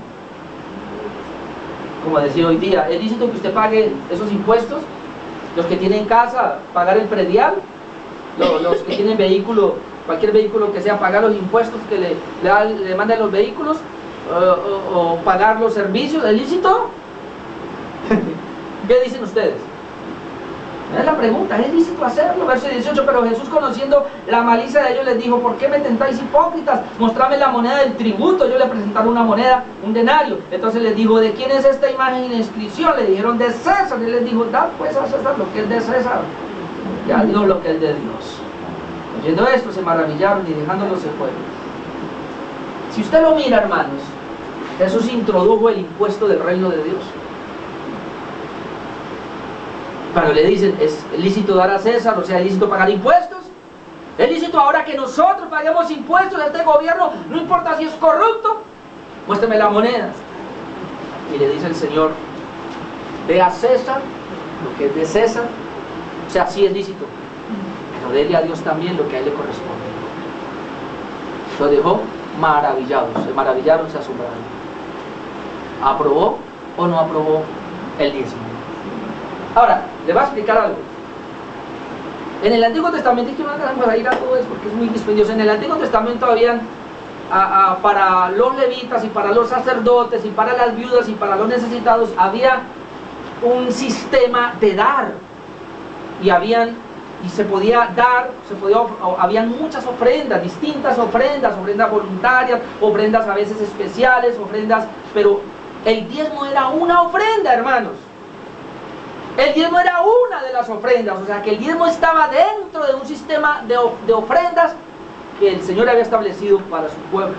Como decía hoy día, ¿es lícito que usted pague esos impuestos? Los que tienen casa, pagar el predial. Los que tienen vehículo, cualquier vehículo que sea, pagar los impuestos que le mandan los vehículos, o pagar los servicios. ¿Es lícito? ¿Qué dicen ustedes? Es la pregunta, ¿es lícito hacerlo? Verso 18, pero Jesús, conociendo la malicia de ellos, les dijo: ¿por qué me tentáis, hipócritas? Mostrame la moneda del tributo. Ellos le presentaron una moneda, un denario. Entonces les dijo: ¿de quién es esta imagen y la inscripción? Le dijeron: de César. Y él les dijo: dad pues a César lo que es de César, y a Dios lo que es de Dios. Oyendo esto, se maravillaron y dejándolo se fueron. Si usted lo mira, hermanos, Jesús introdujo el impuesto del reino de Dios. Cuando le dicen: ¿es lícito dar a César? O sea, ¿es lícito pagar impuestos? ¿Es lícito ahora que nosotros paguemos impuestos a este gobierno? No importa si es corrupto, muéstrame la moneda. Y le dice el Señor: ve a César lo que es de César. O sea, sí es lícito, pero dele a Dios también lo que a él le corresponde. Lo dejó maravillados, se maravillaron, se asombraron. ¿Aprobó o no aprobó el diezmo? Ahora, le voy a explicar algo. En el Antiguo Testamento, es que no vamos a ir a todo eso porque es muy dispendioso. En el Antiguo Testamento habían, para los levitas y para los sacerdotes y para las viudas y para los necesitados, había un sistema de dar. Y se podía dar, habían muchas ofrendas, distintas ofrendas voluntarias, ofrendas a veces especiales, pero el diezmo era una ofrenda, hermanos. El diezmo era una de las ofrendas, o sea que el diezmo estaba dentro de un sistema de ofrendas que el Señor había establecido para su pueblo.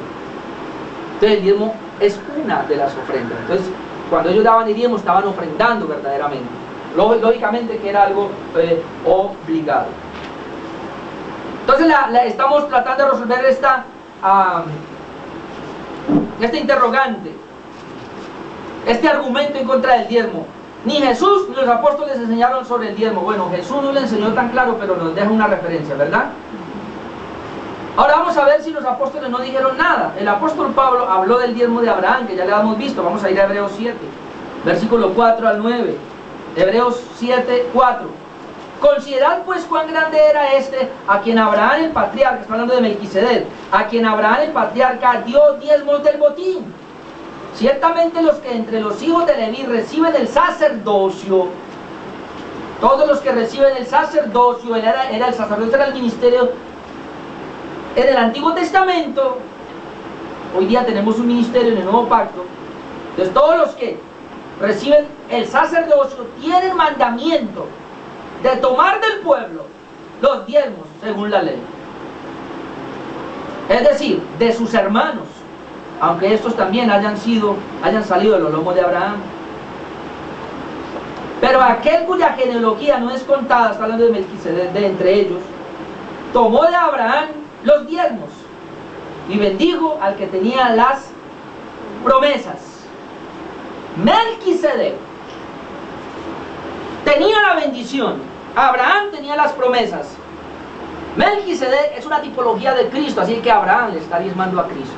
Entonces el diezmo es una de las ofrendas. Entonces, cuando ellos daban el diezmo, estaban ofrendando verdaderamente. Lógicamente que era algo obligado. Entonces estamos tratando de resolver este interrogante, este argumento en contra del diezmo. Ni Jesús ni los apóstoles enseñaron sobre el diezmo. Bueno, Jesús no le enseñó tan claro, pero nos deja una referencia, ¿verdad? Ahora vamos a ver si los apóstoles no dijeron nada. El apóstol Pablo habló del diezmo de Abraham, que ya le hemos visto. Vamos a ir a Hebreos 7. Versículo 4 al 9. Hebreos 7, 4. Considerad pues cuán grande era este a quien Abraham el patriarca, está hablando de Melquisedec, a quien Abraham el patriarca dio diezmos del botín. Ciertamente los que entre los hijos de Leví reciben el sacerdocio, todos los que reciben el sacerdocio, era el sacerdocio, era el ministerio en el Antiguo Testamento. Hoy día tenemos un ministerio en el Nuevo Pacto. Entonces todos los que reciben el sacerdocio tienen mandamiento de tomar del pueblo los diezmos según la ley, es decir, de sus hermanos, aunque estos también hayan salido de los lomos de Abraham. Pero aquel cuya genealogía no es contada, está hablando de Melquisedec, de entre ellos, tomó de Abraham los diezmos y bendijo al que tenía las promesas. Melquisedec tenía la bendición, Abraham tenía las promesas. Melquisedec es una tipología de Cristo, así que Abraham le está diezmando a Cristo.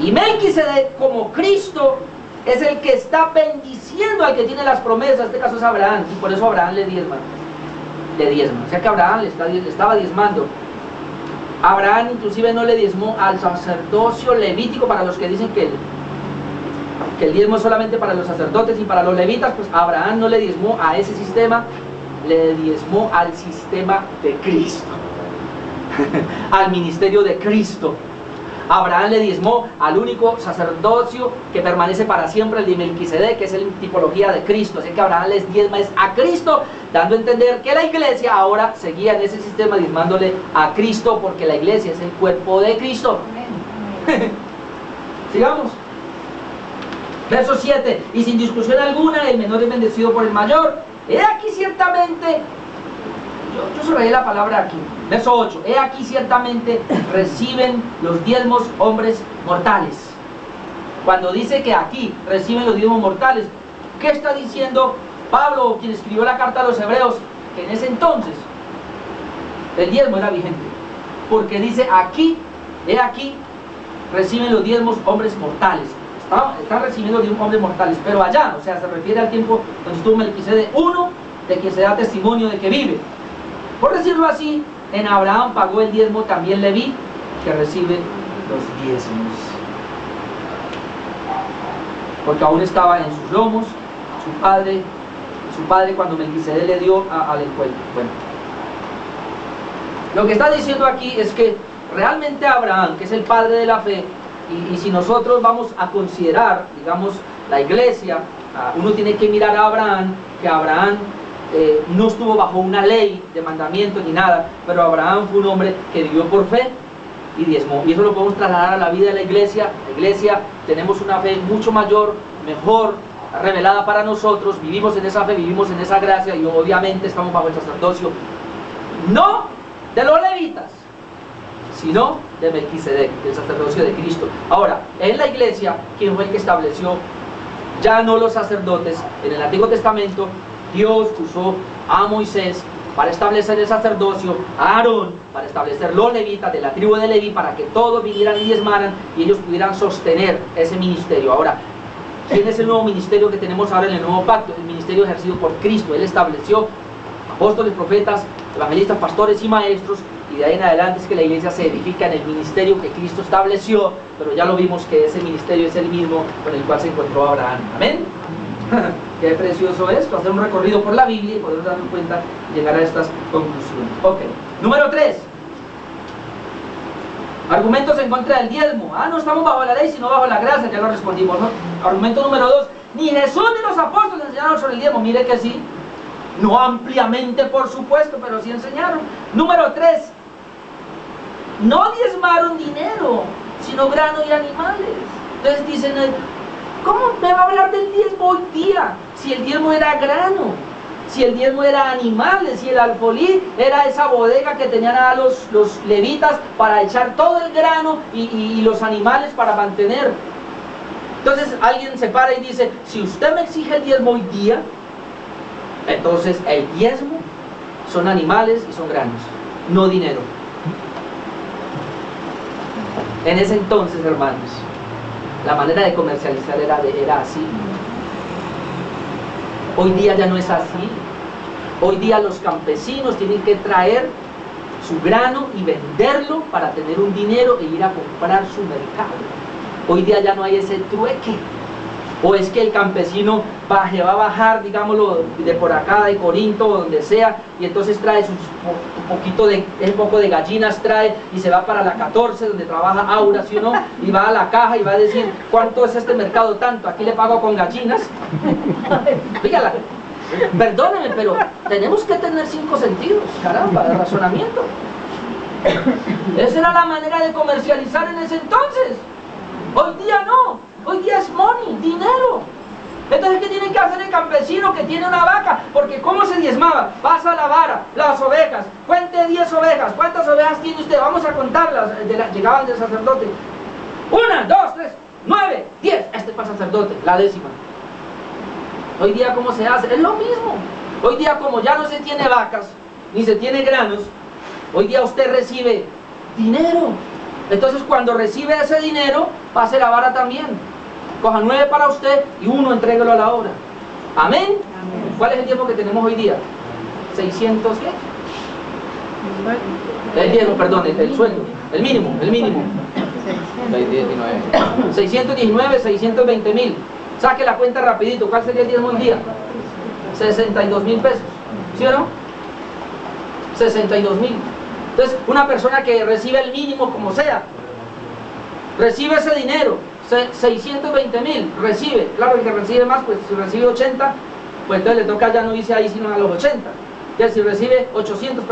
Y Melquisedec, como Cristo, es el que está bendiciendo al que tiene las promesas. En este caso es Abraham, y por eso Abraham le diezma. O sea que Abraham le estaba diezmando. Abraham inclusive no le diezmó al sacerdocio levítico. Para los que dicen que el diezmo es solamente para los sacerdotes y para los levitas, pues Abraham no le diezmó a ese sistema, le diezmó al sistema de Cristo, al ministerio de Cristo. Abraham le diezmó al único sacerdocio que permanece para siempre, el de Melquisedec, que es la tipología de Cristo. Así que Abraham les diezma es a Cristo, dando a entender que la iglesia ahora seguía en ese sistema diezmándole a Cristo, porque la iglesia es el cuerpo de Cristo. Sigamos. Verso 7. Y sin discusión alguna, el menor es bendecido por el mayor. He aquí ciertamente, yo subrayé la palabra aquí. Verso 8. He aquí ciertamente reciben los diezmos hombres mortales. Cuando dice que aquí reciben los diezmos mortales, ¿qué está diciendo Pablo, quien escribió la carta a los hebreos? Que en ese entonces el diezmo era vigente, porque dice aquí, he aquí reciben los diezmos hombres mortales. Están recibiendo los diezmos hombres mortales, pero allá, o sea, se refiere al tiempo donde estuvo Melquisedec, uno de quien se da testimonio de que vive. Por decirlo así, en Abraham pagó el diezmo también Leví, que recibe los diezmos, porque aún estaba en sus lomos su padre cuando Melquisedec le dio al encuentro. Bueno, lo que está diciendo aquí es que realmente Abraham, que es el padre de la fe, y si nosotros vamos a considerar, digamos, la iglesia, uno tiene que mirar a Abraham, que Abraham no estuvo bajo una ley de mandamiento ni nada, pero Abraham fue un hombre que vivió por fe y diezmó. Y eso lo podemos trasladar a la vida de la iglesia. La iglesia tenemos una fe mucho mayor, mejor, revelada para nosotros, vivimos en esa fe, vivimos en esa gracia, y obviamente estamos bajo el sacerdocio, no de los levitas, sino de Melquisedec, del sacerdocio de Cristo. Ahora, en la iglesia, ¿quién fue el que estableció? Ya no los sacerdotes. En el Antiguo Testamento, Dios usó a Moisés para establecer el sacerdocio, a Aarón para establecer los levitas de la tribu de Leví, para que todos vinieran y diezmaran y ellos pudieran sostener ese ministerio. Ahora, ¿quién es el nuevo ministerio que tenemos ahora en el nuevo pacto? El ministerio ejercido por Cristo. Él estableció apóstoles, profetas, evangelistas, pastores y maestros, y de ahí en adelante es que la iglesia se edifica en el ministerio que Cristo estableció, pero ya lo vimos que ese ministerio es el mismo con el cual se encontró Abraham. ¿Amén? Qué precioso esto, hacer un recorrido por la Biblia y poder darnos cuenta y llegar a estas conclusiones. Ok, número 3. Argumentos en contra del diezmo. No estamos bajo la ley, sino bajo la gracia, ya lo respondimos, ¿no? Argumento número 2. Ni Jesús ni los apóstoles enseñaron sobre el diezmo. Mire que sí, no ampliamente por supuesto, pero sí enseñaron. Número 3. No diezmaron dinero, sino grano y animales. Entonces dicen, ¿cómo me va a hablar del diezmo hoy día? Si el diezmo era grano, si el diezmo era animales, si el alfolí era esa bodega que tenían a los levitas para echar todo el grano y los animales para mantener. Entonces alguien se para y dice, si usted me exige el diezmo hoy día, entonces el diezmo son animales y son granos, no dinero. En ese entonces, hermanos, La manera de comercializar era así. Hoy día ya no es así. Hoy día los campesinos tienen que traer su grano y venderlo para tener un dinero e ir a comprar su mercado. Hoy día ya no hay ese trueque. O es que el campesino va a bajar, digámoslo, de por acá, de Corinto o donde sea, y entonces trae un poco de gallinas, trae y se va para la 14, donde trabaja Aura, ¿sí o no? Y va a la caja y va a decir, ¿cuánto es este mercado? Tanto, aquí le pago con gallinas. Fíjala, perdóneme, pero tenemos que tener 5 sentidos, caramba, de razonamiento. Esa era la manera de comercializar en ese entonces. Hoy día no. Hoy día es money, dinero. Entonces, ¿qué tiene que hacer el campesino que tiene una vaca? Porque ¿cómo se diezmaba? Pasa la vara, las ovejas, cuente 10 ovejas. ¿Cuántas ovejas tiene usted? Vamos a contarlas. Llegaban del sacerdote. 1, 2, 3, 9, 10. Este para el sacerdote, la 10ª. Hoy día, ¿cómo se hace? Es lo mismo. Hoy día, como ya no se tiene vacas, ni se tiene granos, hoy día usted recibe dinero. Entonces, cuando recibe ese dinero, pase la vara también. Coja 9 para usted y 1 entréguelo a la obra. ¿Amén? Amén. ¿Cuál es el tiempo que tenemos hoy día? 600, ¿qué? El diezmo, perdón, el sueldo, el mínimo. 619, 620,000. Saque la cuenta rapidito. ¿Cuál sería el diezmo hoy día? 62,000 pesos. ¿Sí o no? 62,000. Entonces, una persona que recibe el mínimo, como sea, recibe ese dinero, 620,000, recibe. Claro, el que recibe más, pues si recibe 80, pues entonces le toca, ya no dice ahí, sino a los 80. Ya si recibe 800,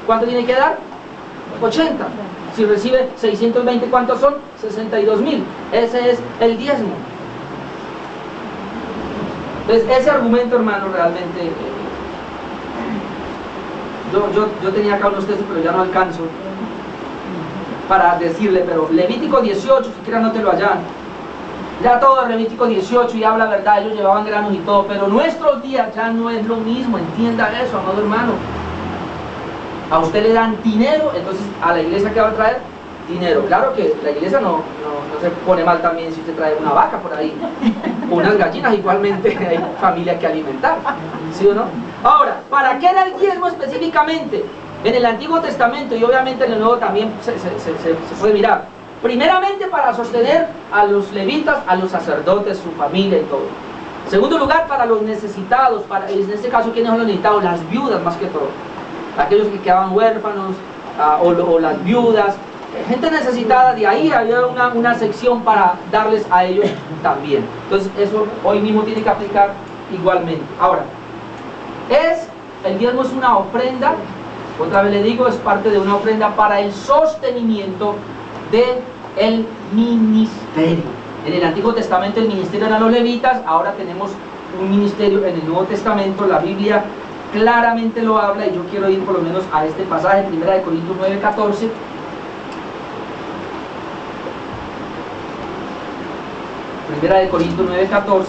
¿cuánto tiene que dar? 80. Si recibe 620, ¿cuántos son? 62,000. Ese es el diezmo. Entonces, ese argumento, hermano, realmente... Yo tenía acá unos textos, pero ya no alcanzo para decirle, pero Levítico 18, si quieres anótelo allá. Ya todo Levítico 18 y habla verdad, ellos llevaban granos y todo, pero nuestros días ya no es lo mismo, entienda eso, amado hermano. A usted le dan dinero, entonces a la iglesia, ¿qué va a traer? Dinero. Claro que la iglesia no se pone mal también si usted trae una vaca por ahí, unas gallinas, igualmente hay familia que alimentar, ¿sí o no? Ahora, ¿para qué era el diezmo específicamente? En el Antiguo Testamento y obviamente en el Nuevo también se puede mirar. Primeramente para sostener a los levitas, a los sacerdotes, su familia y todo. En segundo lugar, para los necesitados, en este caso, ¿quiénes son los necesitados? Las viudas más que todo. Aquellos que quedaban huérfanos o las viudas. Gente necesitada, de ahí había una sección para darles a ellos también. Entonces eso hoy mismo tiene que aplicar igualmente. Ahora, el diezmo es una ofrenda, otra vez le digo, es parte de una ofrenda para el sostenimiento del ministerio. En el Antiguo Testamento el ministerio eran los levitas, ahora tenemos un ministerio en el Nuevo Testamento. La Biblia claramente lo habla y yo quiero ir por lo menos a este pasaje, 1 Corintios 9:14. Primera de Corintios 9:14.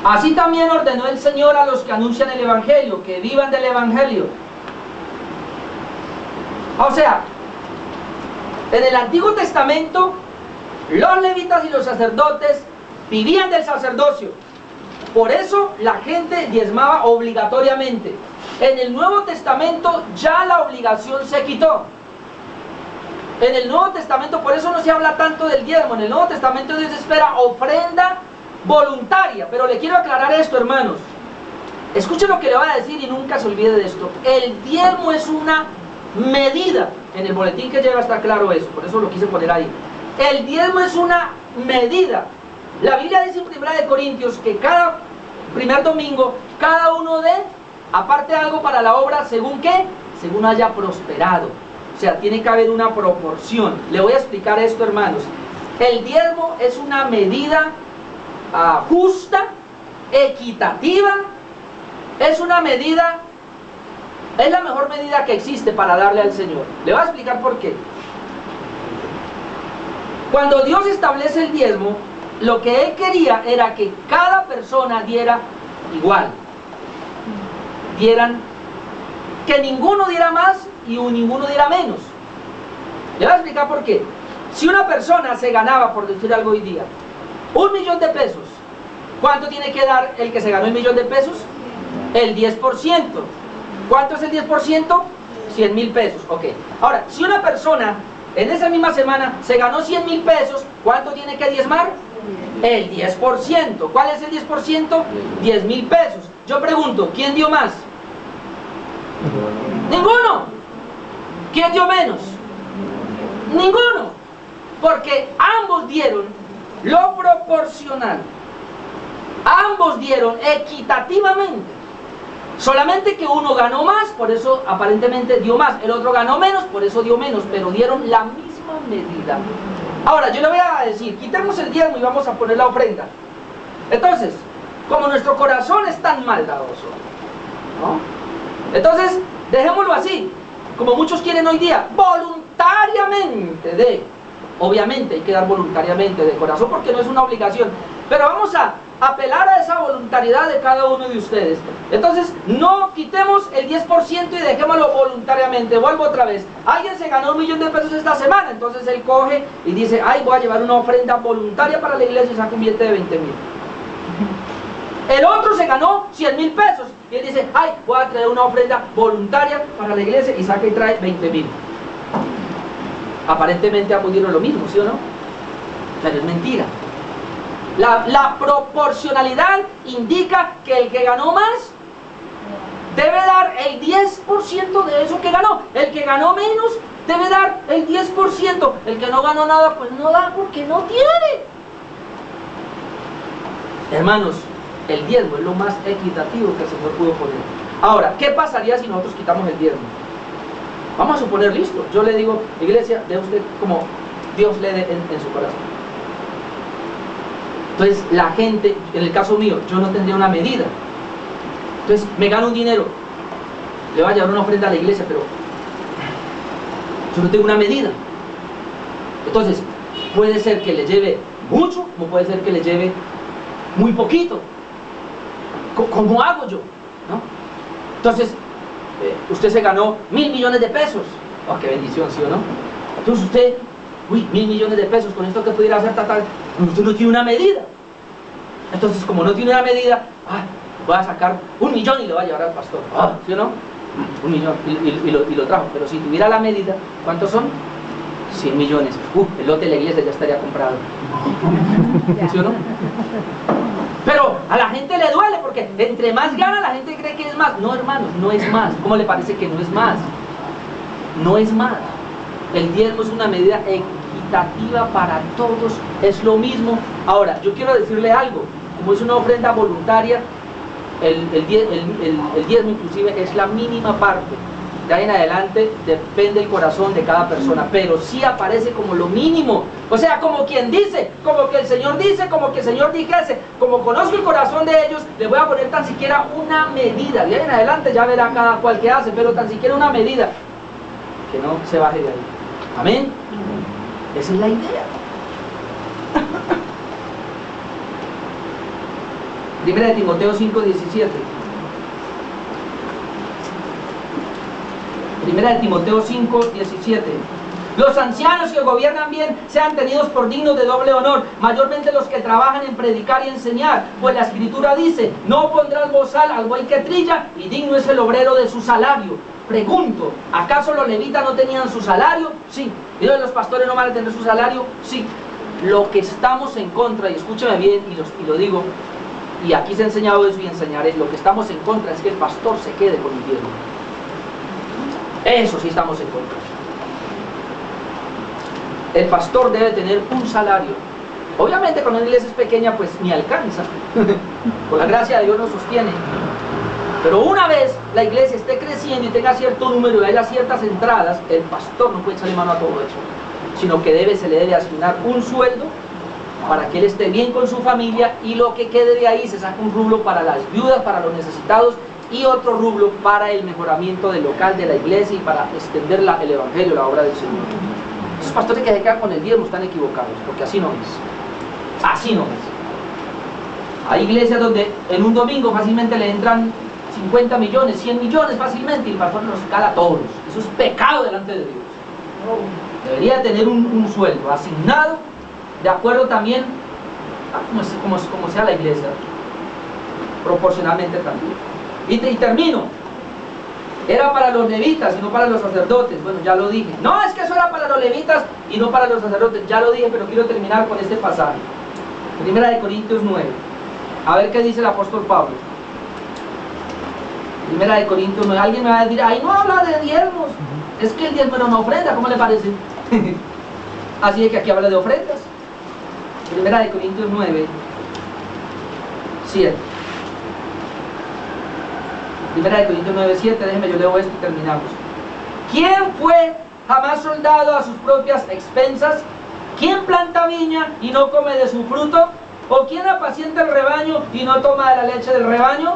Así también ordenó el Señor a los que anuncian el Evangelio, que vivan del Evangelio. O sea, en el Antiguo Testamento, los levitas y los sacerdotes vivían del sacerdocio. Por eso la gente diezmaba obligatoriamente. En el Nuevo Testamento ya la obligación se quitó. En el Nuevo Testamento, por eso no se habla tanto del diezmo. En el Nuevo Testamento Dios espera ofrenda voluntaria. Pero le quiero aclarar esto, hermanos. Escuchen lo que le voy a decir y nunca se olvide de esto. El diezmo es una medida. En el boletín que llega está claro eso, por eso lo quise poner ahí. El diezmo es una medida. La Biblia dice en 1 Corintios que cada primer domingo, cada uno dé aparte algo para la obra, ¿según qué? Según haya prosperado. O sea, tiene que haber una proporción. Le voy a explicar esto, hermanos. El diezmo es una medida justa, equitativa. Es una medida, es la mejor medida que existe para darle al Señor. Le voy a explicar por qué. Cuando Dios establece el diezmo, lo que Él quería era que cada persona diera igual. Dieran que ninguno diera más y ninguno diera menos. Le voy a explicar por qué. Si una persona se ganaba, por decir algo hoy día, 1 millón de pesos, ¿cuánto tiene que dar el que se ganó el millón de pesos? El 10%. ¿Cuánto es el 10%? 100.000 pesos. Ok. Ahora, si una persona en esa misma semana se ganó 100.000 pesos, ¿cuánto tiene que diezmar? El 10%. ¿Cuál es el 10%? 10.000 pesos. Yo pregunto, ¿quién dio más? Ninguno. ¿Quién dio menos? Ninguno. Porque ambos dieron lo proporcional. Ambos dieron equitativamente. Solamente que uno ganó más, por eso aparentemente dio más. El otro ganó menos, por eso dio menos. Pero dieron la misma medida. Ahora, yo le voy a decir, quitemos el diezmo y vamos a poner la ofrenda. Entonces, como nuestro corazón es tan maldadoso, ¿no? Entonces, dejémoslo así. Como muchos quieren hoy día, voluntariamente obviamente hay que dar voluntariamente de corazón porque no es una obligación, pero vamos a apelar a esa voluntariedad de cada uno de ustedes. Entonces, no quitemos el 10% y dejémoslo voluntariamente. Vuelvo otra vez. Alguien se ganó 1 millón de pesos esta semana, entonces él coge y dice, ay, voy a llevar una ofrenda voluntaria para la iglesia y saca un billete de 20.000. El otro se ganó 100.000 pesos y él dice, ay, voy a traer una ofrenda voluntaria para la iglesia y saca y trae 20.000. Aparentemente ambos dieron lo mismo, ¿sí o no? Pero es mentira. La proporcionalidad indica que el que ganó más debe dar el 10% de eso que ganó. El que ganó menos debe dar el 10%. El que no ganó nada, pues no da porque no tiene. Hermanos, el diezmo es lo más equitativo que el Señor pudo poner. Ahora, ¿qué pasaría si nosotros quitamos el diezmo? Vamos a suponer, listo, yo le digo, iglesia, dé usted como Dios le dé en su corazón. Entonces, la gente, en el caso mío, yo no tendría una medida. Entonces, me gano un dinero, le voy a llevar una ofrenda a la iglesia, pero yo no tengo una medida. Entonces, puede ser que le lleve mucho, como puede ser que le lleve muy poquito. ¿Cómo hago yo? ¿No? Entonces, usted se ganó 1.000 millones de pesos. Oh, qué bendición, ¿sí o no? Entonces usted, 1.000 millones de pesos, con esto que pudiera hacer tal, usted no tiene una medida. Entonces, como no tiene una medida, voy a sacar 1 millón y lo voy a llevar al pastor. ¿Sí o no? 1 millón y lo trajo. Pero si tuviera la medida, ¿cuántos son? 100 millones. El lote de la iglesia ya estaría comprado. ¿Sí o no? Pero a la gente le duele porque entre más gana la gente cree que es más. No, hermanos, no es más. ¿Cómo le parece que no es más? No es más. El diezmo es una medida equitativa para todos, es lo mismo. Ahora, yo quiero decirle algo. Como es una ofrenda voluntaria, el diezmo inclusive es la mínima parte. De ahí en adelante depende el corazón de cada persona, pero sí aparece como lo mínimo. O sea, como quien dice, como que el Señor dice, como que el Señor dijese, como conozco el corazón de ellos, les voy a poner tan siquiera una medida. De ahí en adelante ya verá cada cual que hace, pero tan siquiera una medida, que no se baje de ahí. Amén. Esa es la idea. Primera de Timoteo 5:17. Primera de Timoteo 5:17. Los ancianos que gobiernan bien sean tenidos por dignos de doble honor, mayormente los que trabajan en predicar y enseñar, pues la Escritura dice, no pondrás bozal al buey que trilla, y digno es el obrero de su salario. Pregunto, ¿acaso los levitas no tenían su salario? Sí. ¿Y los pastores no van a tener su salario? Sí. Lo que estamos en contra, y escúcheme bien, y lo digo, y aquí se ha enseñado eso y enseñaré, lo que estamos en contra es que el pastor se quede con el diezmo. Eso sí estamos en contra. El pastor debe tener un salario. Obviamente cuando una iglesia es pequeña pues ni alcanza. Por la gracia de Dios nos sostiene. Pero una vez la iglesia esté creciendo y tenga cierto número y haya ciertas entradas, el pastor no puede echarle mano a todo eso, sino que se le debe asignar un sueldo para que él esté bien con su familia, y lo que quede de ahí se saca un rublo para las viudas, para los necesitados, y otro rublo para el mejoramiento del local de la iglesia y para extender el evangelio, la obra del Señor. Esos pastores que se quedan con el diezmo están equivocados, porque así no es. Así no es. Hay iglesias donde en un domingo fácilmente le entran 50 millones, 100 millones fácilmente, y el pastor nos cala a todos. Eso es pecado delante de Dios. Debería tener un sueldo asignado, de acuerdo también a como sea la iglesia, proporcionalmente también. Y termino. Era para los levitas y no para los sacerdotes. Bueno, ya lo dije. No, es que eso era para los levitas y no para los sacerdotes. Ya lo dije, pero quiero terminar con este pasaje. Primera de Corintios 9. A ver qué dice el apóstol Pablo. Primera de Corintios 9. Alguien me va a decir, ahí no habla de diezmos. Es que el diezmo era una ofrenda, ¿cómo le parece? Así de que aquí habla de ofrendas. Primera de Corintios 9, 7. Primera de Corintios 9, 7, déjenme, yo leo esto y terminamos. ¿Quién fue jamás soldado a sus propias expensas? ¿Quién planta viña y no come de su fruto? ¿O quién apacienta el rebaño y no toma de la leche del rebaño?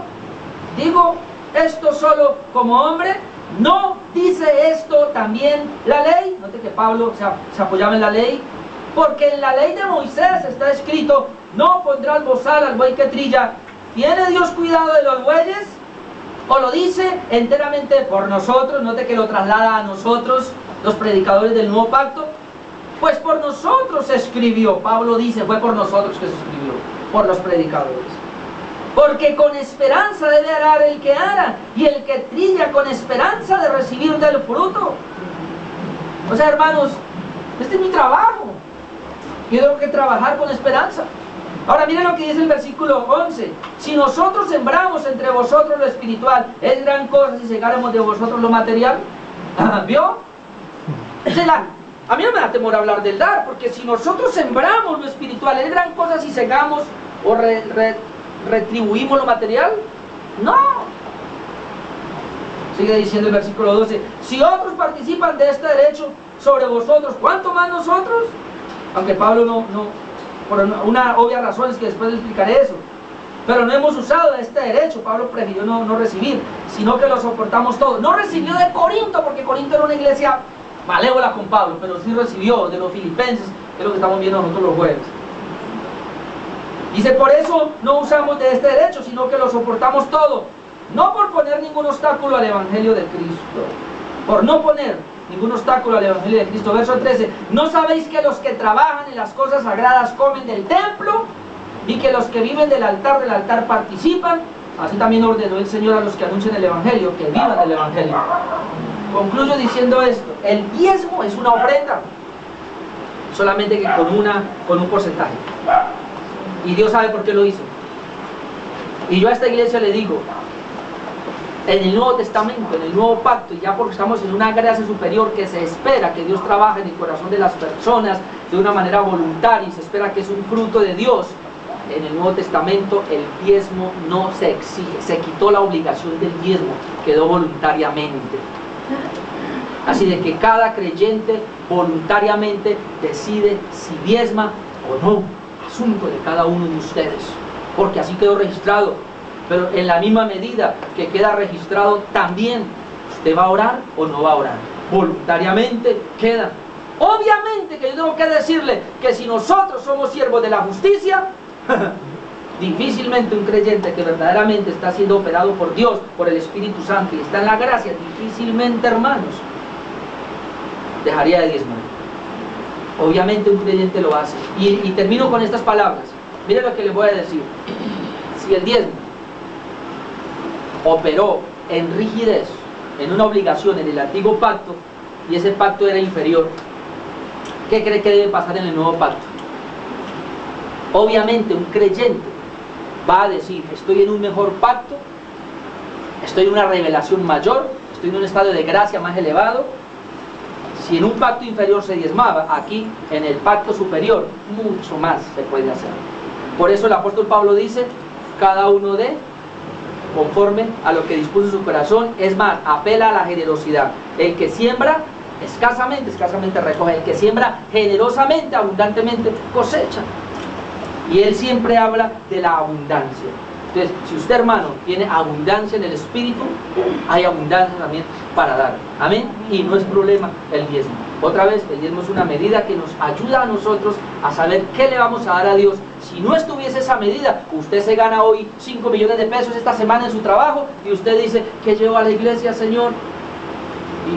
Digo esto solo como hombre. ¿No dice esto también la ley? Note que Pablo se apoyaba en la ley. Porque en la ley de Moisés está escrito: no pondrás bozal al buey que trilla. ¿Tiene Dios cuidado de los bueyes? ¿O lo dice enteramente por nosotros? Note que lo traslada a nosotros, los predicadores del nuevo pacto. Pues por nosotros se escribió. Pablo dice, fue por nosotros que se escribió, por los predicadores. Porque con esperanza debe arar el que ara, y el que trilla con esperanza de recibir del fruto. O sea, hermanos, este es mi trabajo. Yo tengo que trabajar con esperanza. Ahora miren lo que dice el versículo 11. Si nosotros sembramos entre vosotros lo espiritual, es gran cosa si segáramos de vosotros lo material. ¿Vio? A mí no me da temor hablar del dar, porque si nosotros sembramos lo espiritual, es gran cosa si segamos o retribuimos lo material. No. Sigue diciendo el versículo 12. Si otros participan de este derecho sobre vosotros, ¿cuánto más nosotros? Aunque Pablo por una obvia razón es que después le explicaré eso, pero no hemos usado este derecho. Pablo prefirió no recibir, sino que lo soportamos todo. No recibió de Corinto, porque Corinto era una iglesia malévola con Pablo, pero sí recibió de los filipenses, que es lo que estamos viendo nosotros los jueves. Dice, por eso no usamos de este derecho, sino que lo soportamos todo, no por poner ningún obstáculo al evangelio de Cristo, por no poner ningún obstáculo al evangelio de Cristo. Verso 13. ¿No sabéis que los que trabajan en las cosas sagradas comen del templo, y que los que viven del altar participan? Así también ordenó el Señor a los que anuncian el evangelio, que vivan del evangelio. Concluyo diciendo esto: el diezmo es una ofrenda, solamente que con un porcentaje, y Dios sabe por qué lo hizo. Y yo a esta iglesia le digo, en el Nuevo Testamento, en el Nuevo Pacto, y ya porque estamos en una gracia superior que se espera que Dios trabaje en el corazón de las personas de una manera voluntaria, y se espera que es un fruto de Dios, en el Nuevo Testamento el diezmo no se exige, se quitó la obligación del diezmo, quedó voluntariamente. Así de que cada creyente voluntariamente decide si diezma o no, asunto de cada uno de ustedes, porque así quedó registrado. Pero en la misma medida que queda registrado, también usted va a orar o no va a orar. Voluntariamente queda. Obviamente que yo tengo que decirle que si nosotros somos siervos de la justicia, difícilmente un creyente que verdaderamente está siendo operado por Dios, por el Espíritu Santo, y está en la gracia, difícilmente, hermanos, dejaría de diezmar. Obviamente un creyente lo hace. Y termino con estas palabras. Miren lo que les voy a decir. Si el diezmo operó en rigidez, en una obligación en el antiguo pacto, y ese pacto era inferior, ¿qué cree que debe pasar en el nuevo pacto? Obviamente un creyente va a decir, estoy en un mejor pacto, estoy en una revelación mayor, estoy en un estado de gracia más elevado. Si en un pacto inferior se diezmaba, aquí en el pacto superior mucho más se puede hacer. Por eso el apóstol Pablo dice, cada uno dé conforme a lo que dispuso su corazón. Es más, apela a la generosidad. El que siembra escasamente recoge. El que siembra generosamente, abundantemente cosecha. Y él siempre habla de la abundancia. Entonces, si usted, hermano, tiene abundancia en el Espíritu, hay abundancia también para dar. Amén. Y no es problema el diezmo. Otra vez, el diezmo es una medida que nos ayuda a nosotros a saber qué le vamos a dar a Dios. Si no estuviese esa medida, usted se gana hoy 5 millones de pesos esta semana en su trabajo y usted dice, ¿qué llevo a la iglesia, Señor?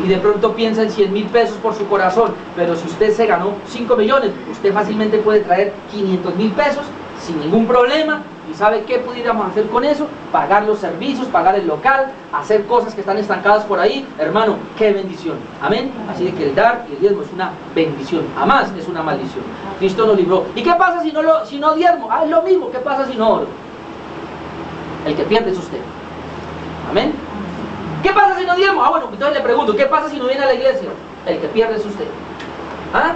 Y de pronto piensa en 100.000 pesos por su corazón. Pero si usted se ganó 5 millones, usted fácilmente puede traer 500.000 pesos sin ningún problema. ¿Y sabe qué pudiéramos hacer con eso? Pagar los servicios, pagar el local, hacer cosas que están estancadas por ahí. Hermano, qué bendición. Amén. Así que el dar y el diezmo es una bendición, jamás es una maldición. Cristo nos libró. ¿Y qué pasa si no diezmo? Es lo mismo. ¿Qué pasa si no oro? El que pierde es usted. Amén. ¿Qué pasa si no diezmo? Bueno, entonces le pregunto, ¿qué pasa si no viene a la iglesia? El que pierde es usted. ¿Ah?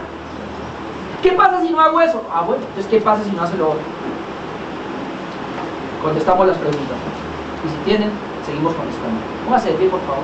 ¿Qué pasa si no hago eso? Bueno, entonces ¿qué pasa si no hace lo otro? Contestamos las preguntas. Y si tienen, seguimos contestando. Póngase de pie, por favor.